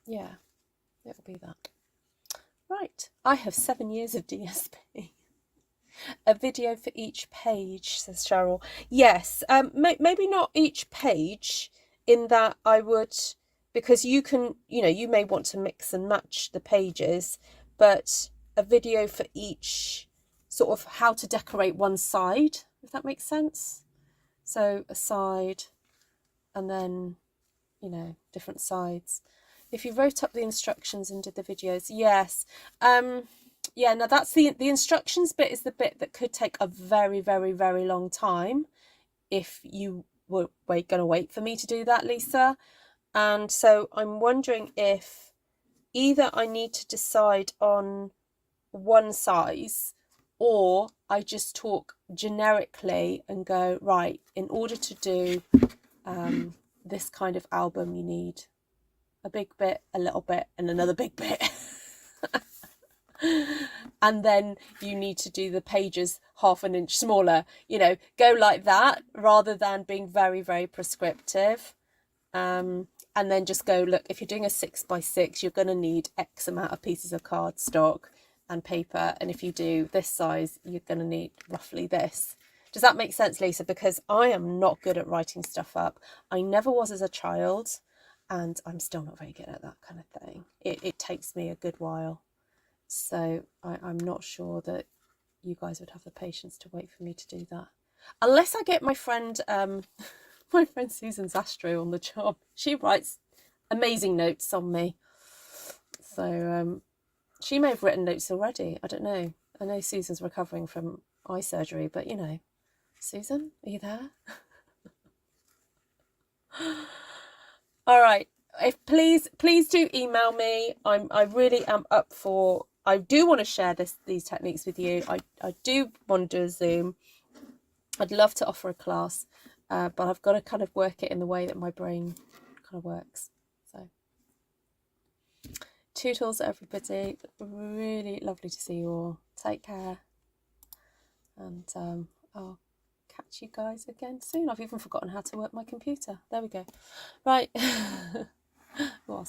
yeah, it'll be that. Right, I have 7 years of DSP. A video for each page, says Cheryl. Yes, maybe not each page, in that I would, because you can, you know, you may want to mix and match the pages, but a video for each, sort of how to decorate one side, if that makes sense. So a side, and then, you know, different sides. If you wrote up the instructions and did the videos, yes. Yeah, now that's the instructions bit is the bit that could take a very, very, very long time if you were going to wait for me to do that, Lisa. And so I'm wondering if either I need to decide on one size, or I just talk generically and go, right, in order to do this kind of album, you need a big bit, a little bit, and another big bit. And then you need to do the pages half an inch smaller, you know, go like that, rather than being very, very prescriptive. And then just go, look, if you're doing a 6x6, you're going to need X amount of pieces of cardstock and paper, and if you do this size, you're going to need roughly this. Does that make sense, Lisa? Because I am not good at writing stuff up. I never was as a child, and I'm still not very good at that kind of thing. It takes me a good while. So I'm not sure that you guys would have the patience to wait for me to do that. Unless I get my friend Susan Zastro on the job. She writes amazing notes on me. So she may have written notes already. I don't know. I know Susan's recovering from eye surgery, but you know, Susan, are you there? All right. If please do email me. I really am up for. I do want to share these techniques with you. I do want to do a Zoom. I'd love to offer a class, but I've got to kind of work it in the way that my brain kind of works. So, toodles, everybody. Really lovely to see you all. Take care, and I'll catch you guys again soon. I've even forgotten how to work my computer. There we go. Right. Well,